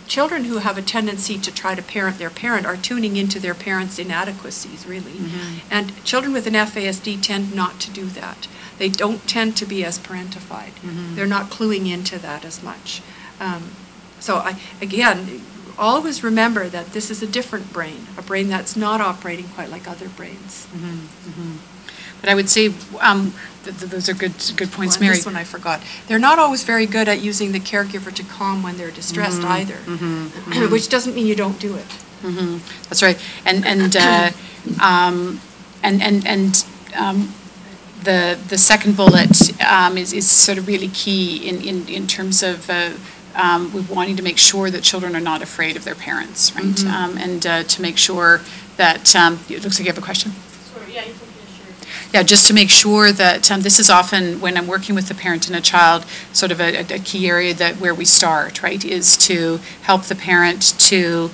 children who have a tendency to try to parent their parent are tuning into their parents' inadequacies, really. And children with an FASD tend not to do that. They don't tend to be as parentified. They're not cluing into that as much. So again, always remember that this is a different brain, a brain that's not operating quite like other brains.
But I would say those are good points, Mary.
This one I forgot. They're not always very good at using the caregiver to calm when they're distressed either, which doesn't mean you don't do it.
That's right. The second bullet is sort of really key in terms of wanting to make sure that children are not afraid of their parents, right? And to make sure that it looks like you have a question.
Sorry, yeah, you can.
Yeah, just to make sure that this is often, when I'm working with the parent and a child, sort of a key area where we start, right, is to help the parent to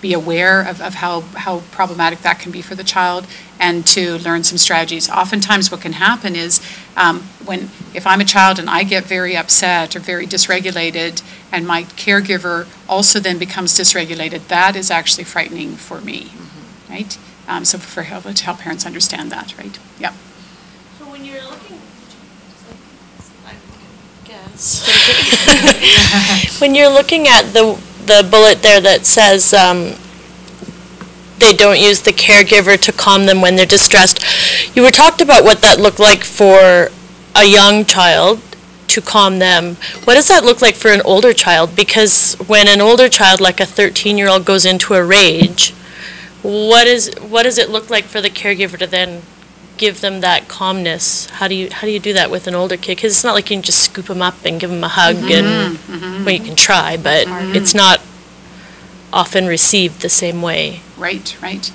be aware of how problematic that can be for the child, and to learn some strategies. Oftentimes what can happen is if I'm a child and I get very upset or very dysregulated, and my caregiver also then becomes dysregulated, that is actually frightening for me, right? So to help parents understand that, right? Yeah.
So when you're looking, when you're looking at the bullet there that says they don't use the caregiver to calm them when they're distressed, you were talked about what that looked like for a young child to calm them. What does that look like for an older child? Because when an older child, like a 13-year-old, goes into a rage, what does it look like for the caregiver to then give them that calmness? How do you do that with an older kid? Because it's not like you can just scoop them up and give them a hug, and well, you can try, but it's not often received the same way.
Right, right.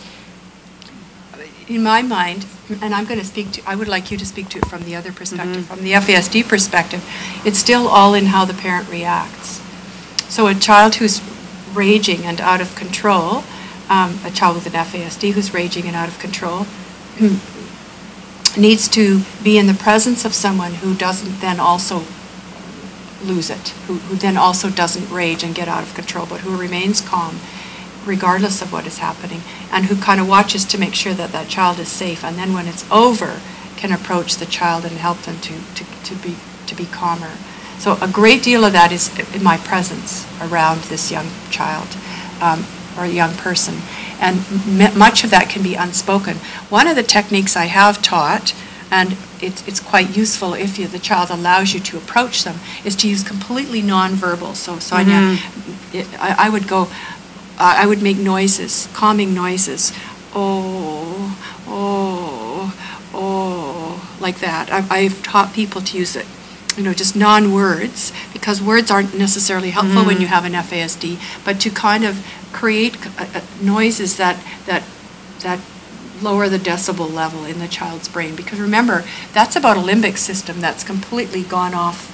In my mind, and I'm going to speak to, I would like you to speak to it from the other perspective, from the FASD perspective, it's still all in how the parent reacts. So a child who's raging and out of control, a child with an FASD who's raging and out of control, needs to be in the presence of someone who doesn't then also lose it, who then also doesn't rage and get out of control, but who remains calm regardless of what is happening, and who kind of watches to make sure that that child is safe, and then when it's over, can approach the child and help them to be calmer. So a great deal of that is in my presence around this young child or young person, and much of that can be unspoken. One of the techniques I have taught, and it's quite useful if the child allows you to approach them, is to use completely nonverbal. So Sonya, I would make noises, calming noises, oh, oh, oh, like that. I've taught people to use it, just non-words, because words aren't necessarily helpful when you have an FASD, but to kind of create noises that lower the decibel level in the child's brain. Because remember, that's about a limbic system that's completely gone off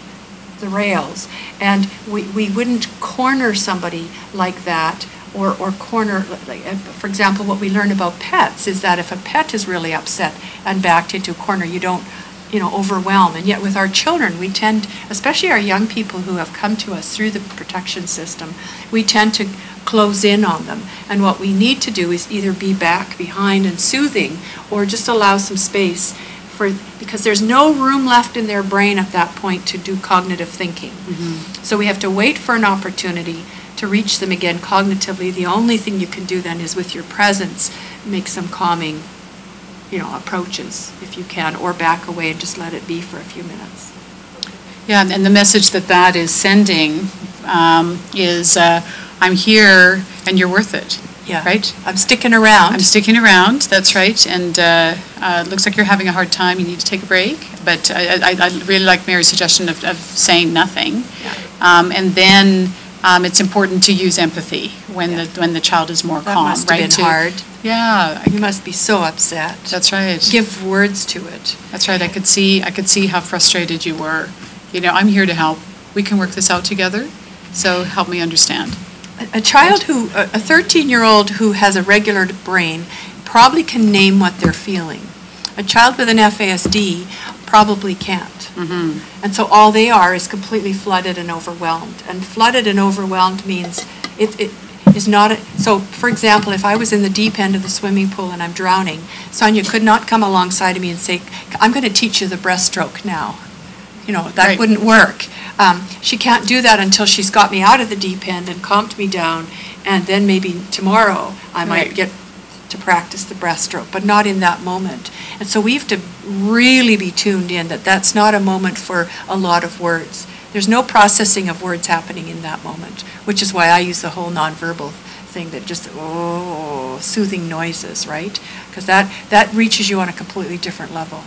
the rails. And we wouldn't corner somebody like that, or corner, for example, what we learn about pets is that if a pet is really upset and backed into a corner, you don't overwhelm. And yet with our children, we tend, especially our young people who have come to us through the protection system, we tend to close in on them. And what we need to do is either be back behind and soothing, or just allow some space because there's no room left in their brain at that point to do cognitive thinking. So we have to wait for an opportunity to reach them again cognitively. The only thing you can do then is with your presence, make some calming approaches if you can, or back away and just let it be for a few minutes.
Yeah, and the message that is sending is I'm here and you're worth it.
Yeah.
Right?
I'm sticking around.
I'm sticking around, that's right. And it looks like you're having a hard time. You need to take a break. But I really like Mary's suggestion of saying nothing.
Yeah.
And then it's important to use empathy when the child is more
that
calm.
Must
right?
have been hard.
Yeah.
You must be so upset.
That's right.
Give words to it.
That's right. I could see how frustrated you were. I'm here to help. We can work this out together. So help me understand.
A child a 13-year-old who has a regular brain probably can name what they're feeling. A child with an FASD probably can't. And so all they are is completely flooded and overwhelmed. And flooded and overwhelmed means it is not so for example, if I was in the deep end of the swimming pool and I'm drowning, Sonya could not come alongside of me and say, I'm going to teach you the breaststroke now. That
Right.
wouldn't work. She can't do that until she's got me out of the deep end and calmed me down, and then maybe tomorrow I might
Right.
get to practice the breaststroke, but not in that moment. And so we have to really be tuned in that that's not a moment for a lot of words. There's no processing of words happening in that moment, which is why I use the whole nonverbal thing, that just, soothing noises, right? Because that reaches you on a completely different level.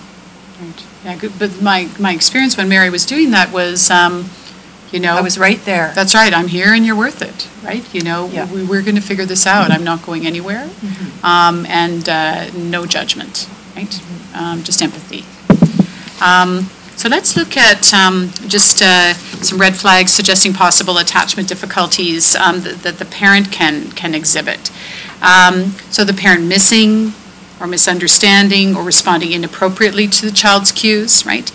Right. Yeah, good. But my experience when Mary was doing that was,
I was right there.
That's right. I'm here and you're worth it, right?
Yeah.
We're going to figure this out. I'm not going anywhere, and no judgment, right? Just empathy. So let's look at just some red flags suggesting possible attachment difficulties that the parent can exhibit. So the parent missing or misunderstanding or responding inappropriately to the child's cues, right?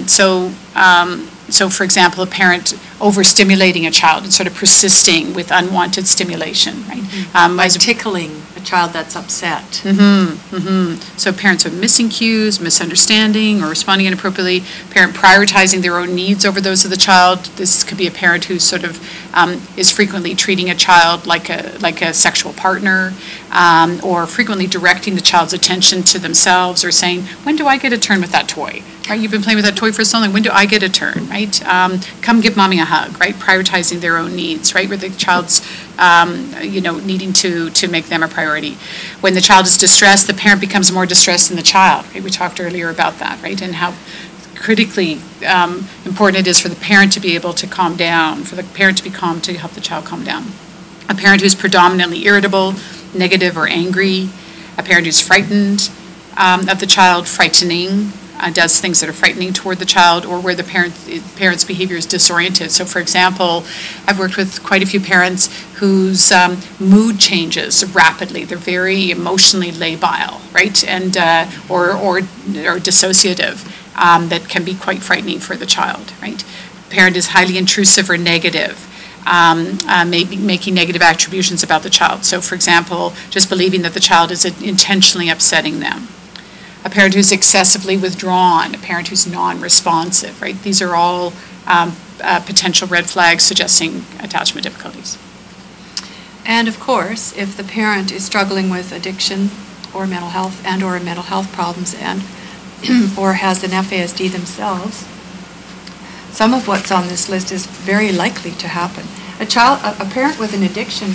So for example, a parent overstimulating a child and sort of persisting with unwanted stimulation, right?
By tickling a child that's upset.
So parents are missing cues, misunderstanding or responding inappropriately, parent prioritizing their own needs over those of the child. This could be a parent who sort of is frequently treating a child like a sexual partner, or frequently directing the child's attention to themselves, or saying, when do I get a turn with that toy? right? You've been playing with that toy for so long. When do I get a turn, right? Come give mommy a hug, right? Prioritizing their own needs, right? Where the child's, needing to make them a priority. When the child is distressed, the parent becomes more distressed than the child, right? We talked earlier about that, right? And how critically important it is for the parent to be able to calm down, for the parent to be calm to help the child calm down. A parent who's predominantly irritable, negative, or angry. A parent who's frightened of the child, frightening, does things that are frightening toward the child, or where the parent's behavior is disoriented. So, for example, I've worked with quite a few parents whose mood changes rapidly. They're very emotionally labile, right, and or dissociative. That can be quite frightening for the child, right? Parent is highly intrusive or negative. Maybe making negative attributions about the child. So, for example, just believing that the child is intentionally upsetting them. A parent who's excessively withdrawn, a parent who's non-responsive, right? These are all potential red flags suggesting attachment difficulties.
And of course, if the parent is struggling with addiction or mental health problems and or has an FASD themselves, some of what's on this list is very likely to happen. A parent with an addiction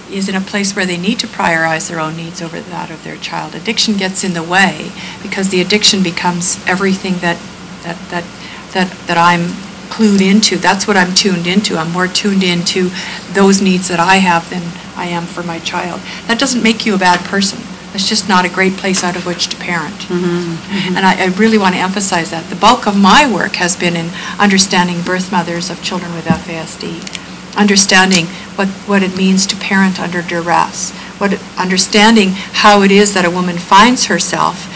is in a place where they need to prioritize their own needs over that of their child. Addiction gets in the way because the addiction becomes everything that I'm clued into. That's what I'm tuned into. I'm more tuned into those needs that I have than I am for my child. That doesn't make you a bad person. It's just not a great place out of which to parent. Mm-hmm. Mm-hmm. And I really want to emphasize that. The bulk of my work has been in understanding birth mothers of children with FASD, understanding what it means to parent under duress, understanding how it is that a woman finds herself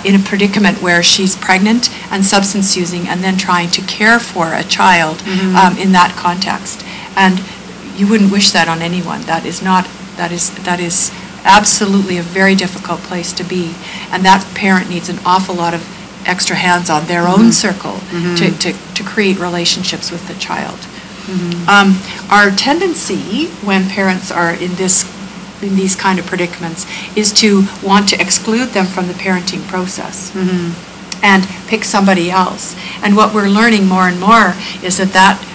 in a predicament where she's pregnant and substance using and then trying to care for a child in that context. And you wouldn't wish that on anyone. That is absolutely a very difficult place to be, and that parent needs an awful lot of extra hands on their own circle to create relationships with the child. Our tendency when parents are in these kind of predicaments is to want to exclude them from the parenting process and pick somebody else. And what we're learning more and more is that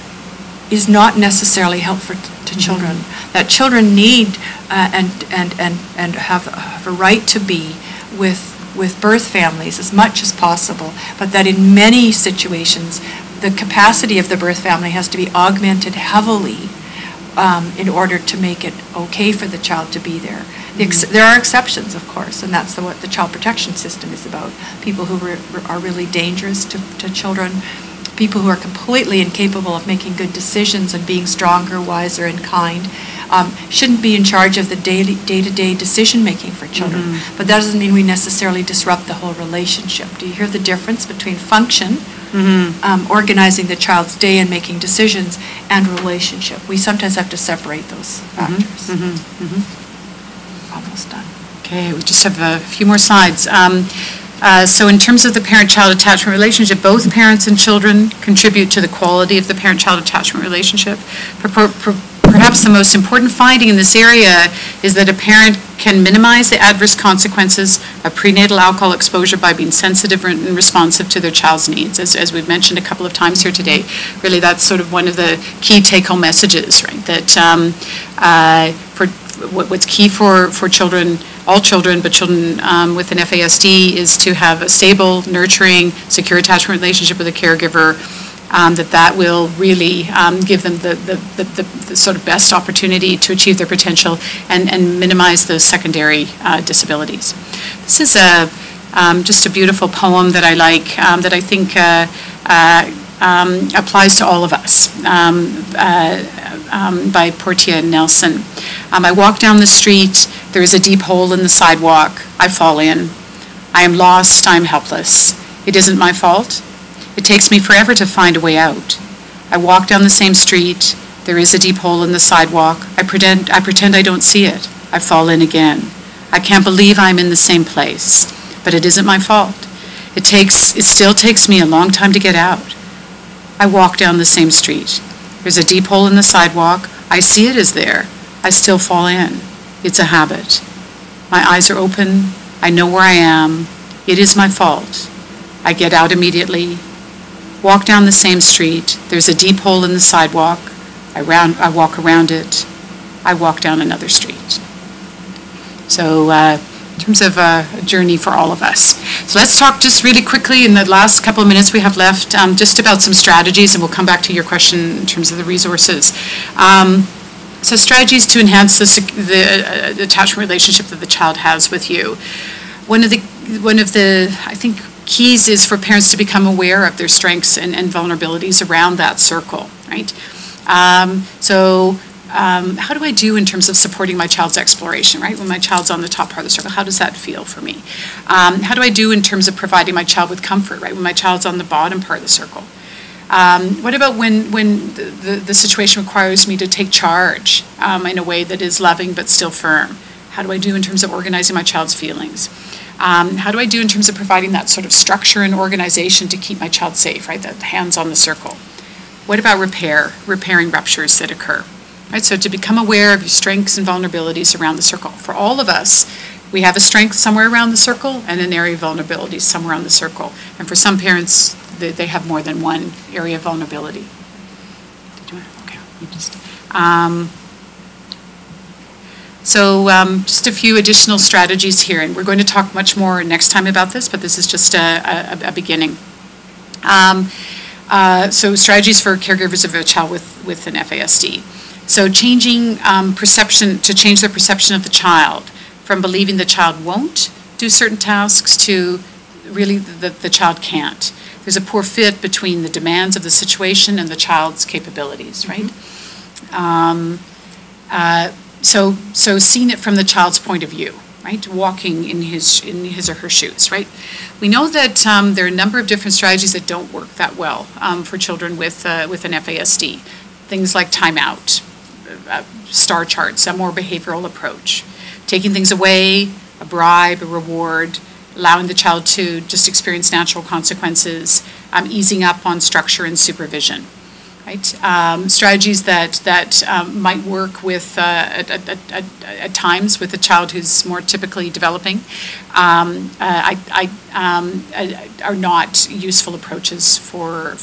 is not necessarily helpful to children. That children need and have a right to be with birth families as much as possible, but that in many situations the capacity of the birth family has to be augmented heavily in order to make it okay for the child to be there. There are exceptions, of course, and that's what the child protection system is about. People who are really dangerous to children, people who are completely incapable of making good decisions and being stronger, wiser, and kind, shouldn't be in charge of the day-to-day decision-making for children. But that doesn't mean we necessarily disrupt the whole relationship. Do you hear the difference between function, organizing the child's day and making decisions, and relationship? We sometimes have to separate those factors. Almost done.
Okay, we just have a few more slides. So in terms of the parent-child attachment relationship, both parents and children contribute to the quality of the parent-child attachment relationship. Perhaps the most important finding in this area is that a parent can minimize the adverse consequences of prenatal alcohol exposure by being sensitive and responsive to their child's needs. As we've mentioned a couple of times here today, really that's sort of one of the key take-home messages, right? That what's key for children, all children, but children with an FASD, is to have a stable, nurturing, secure attachment relationship with a caregiver, that will really give them the sort of best opportunity to achieve their potential and minimize those secondary disabilities. This is just a beautiful poem that I like, that I think applies to all of us, by Portia Nelson. I walk down the street, there is a deep hole in the sidewalk, I fall in. I am lost, I am helpless. It isn't my fault. It takes me forever to find a way out. I walk down the same street, there is a deep hole in the sidewalk. I pretend I don't see it. I fall in again. I can't believe I'm in the same place, but it isn't my fault. It still takes me a long time to get out. I walk down the same street. There's a deep hole in the sidewalk. I see it is there. I still fall in. It's a habit. My eyes are open. I know where I am. It is my fault. I get out immediately, walk down the same street, there's a deep hole in the sidewalk, I walk around it, I walk down another street. So in terms of a journey for all of us. So let's talk just really quickly in the last couple of minutes we have left just about some strategies, and we'll come back to your question in terms of the resources. So strategies to enhance the attachment relationship that the child has with you. One of the I think keys is for parents to become aware of their strengths and vulnerabilities around that circle, right? How do I do in terms of supporting my child's exploration, right? When my child's on the top part of the circle, how does that feel for me? How do I do in terms of providing my child with comfort, right? When my child's on the bottom part of the circle. What about when the situation requires me to take charge in a way that is loving but still firm? How do I do in terms of organizing my child's feelings? How do I do in terms of providing that sort of structure and organization to keep my child safe, right? The hands on the circle. What about repairing ruptures that occur? Right, so to become aware of your strengths and vulnerabilities around the circle. For all of us, we have a strength somewhere around the circle and an area of vulnerability somewhere around the circle. And for some parents, they have more than one area of vulnerability. Did you want to? Okay. Just a few additional strategies here, and we're going to talk much more next time about this, but this is just a beginning. So strategies for caregivers of a child with an FASD. So changing perception, to change their perception of the child from believing the child won't do certain tasks to really the child can't. There's a poor fit between the demands of the situation and the child's capabilities, right? So seeing it from the child's point of view, right? Walking in his or her shoes, right? We know that there are a number of different strategies that don't work that well for children with an FASD. Things like timeout, star charts, a more behavioral approach. Taking things away, a bribe, a reward, allowing the child to just experience natural consequences, easing up on structure and supervision, right? Strategies that might work with at times with a child who's more typically developing are not useful approaches for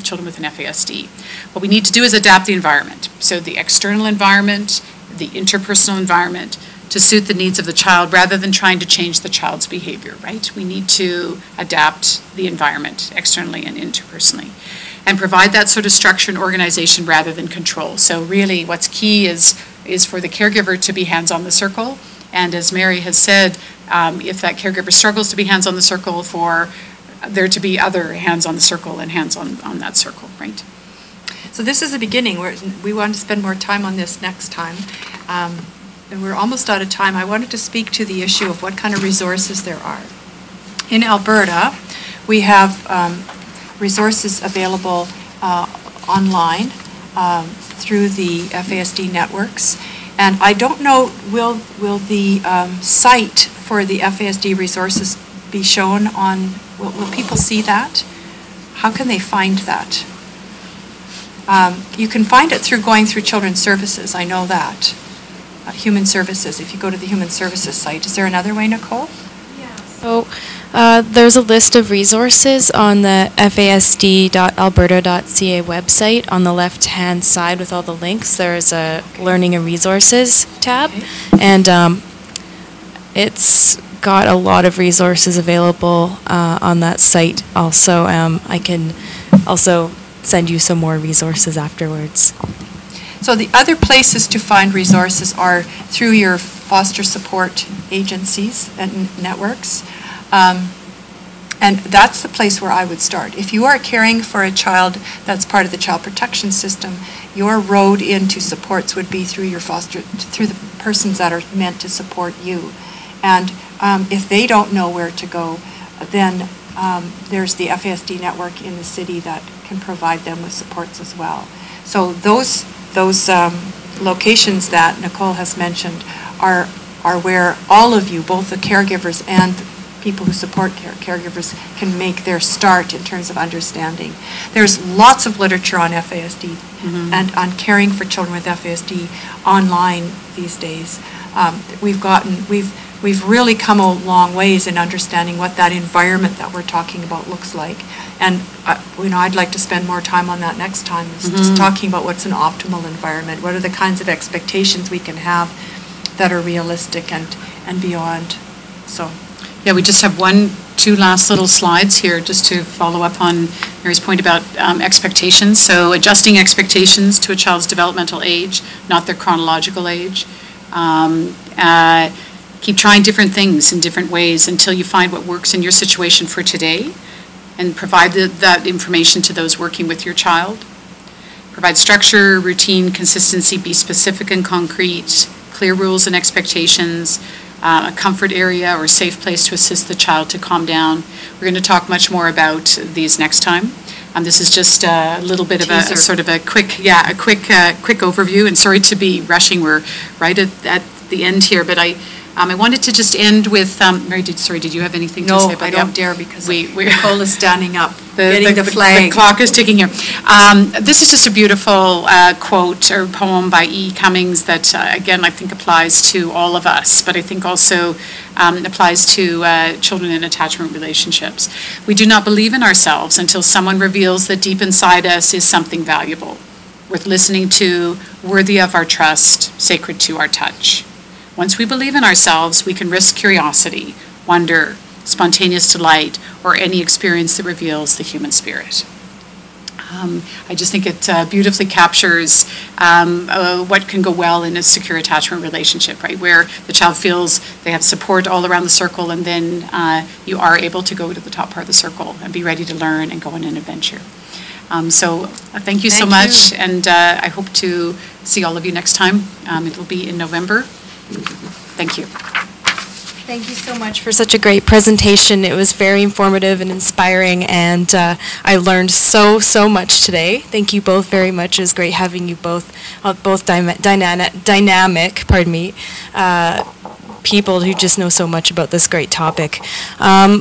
children with an FASD. What we need to do is adapt the environment. So the external environment, the interpersonal environment, to suit the needs of the child rather than trying to change the child's behavior, right? We need to adapt the environment externally and interpersonally and provide that sort of structure and organization rather than control. So really what's key is for the caregiver to be hands on the circle, and as Mary has said, if that caregiver struggles to be hands on the circle, for there to be other hands on the circle and hands on that circle, right?
So this is the beginning. We want to spend more time on this next time. And we're almost out of time. I wanted to speak to the issue of what kind of resources there are. In Alberta, we have resources available online through the FASD networks. And I don't know, will the site for the FASD resources be shown on, will people see that? How can they find that? You can find it through going through Children's Services, I know that. Human Services, if you go to the Human Services site. Is there another way, Nicole?
Yeah. So there's a list of resources on the fasd.alberta.ca website. On the left-hand side with all the links, there's a Learning and Resources tab. Okay. And it's got a lot of resources available on that site. Also, I can also send you some more resources afterwards.
So the other places to find resources are through your foster support agencies and networks. And that's the place where I would start. If you are caring for a child that's part of the child protection system, your road into supports would be through through the persons that are meant to support you. And if they don't know where to go, then there's the FASD network in the city that can provide them with supports as well. So those locations that Nicole has mentioned are where all of you, both the caregivers and people who support caregivers, can make their start in terms of understanding. There's lots of literature on FASD and on caring for children with FASD online these days. We've we've really come a long ways in understanding what that environment that we're talking about looks like. And, I'd like to spend more time on that next time, is just talking about what's an optimal environment, what are the kinds of expectations we can have that are realistic and beyond, so.
Yeah, we just have two last little slides here just to follow up on Mary's point about expectations. So adjusting expectations to a child's developmental age, not their chronological age. Keep trying different things in different ways until you find what works in your situation for today, and provide that information to those working with your child. Provide structure, routine, consistency, be specific and concrete, clear rules and expectations, a comfort area or safe place to assist the child to calm down. We're going to talk much more about these next time. This is just a little bit of a sort of a quick overview, and sorry to be rushing. We're right at the end here, but I wanted to just end with, Mary, did you have anything to say about that?
No, I don't dare, because Nicole is standing up, getting the flag.
The clock is ticking here. This is just a beautiful quote or poem by E. Cummings that, again, I think applies to all of us, but I think also applies to children in attachment relationships. We do not believe in ourselves until someone reveals that deep inside us is something valuable, worth listening to, worthy of our trust, sacred to our touch. Once we believe in ourselves, we can risk curiosity, wonder, spontaneous delight, or any experience that reveals the human spirit. I just think it beautifully captures what can go well in a secure attachment relationship, right? Where the child feels they have support all around the circle, and then you are able to go to the top part of the circle and be ready to learn and go on an adventure. So thank you so much, and I hope to see all of you next time. It will be in November. Thank you.
Thank you so much for such a great presentation. It was very informative and inspiring, and I learned so much today. Thank you both very much. It was great having you both dynamic, people who just know so much about this great topic.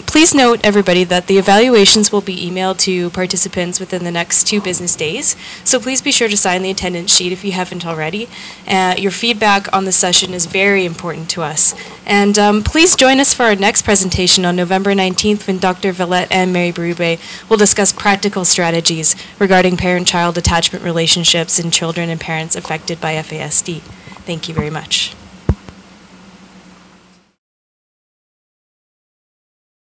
Please note, everybody, that the evaluations will be emailed to participants within the next 2 business days, so please be sure to sign the attendance sheet if you haven't already. Your feedback on the session is very important to us. And please join us for our next presentation on November 19th, when Dr. Vellet and Mary Berube will discuss practical strategies regarding parent-child attachment relationships in children and parents affected by FASD. Thank you very much.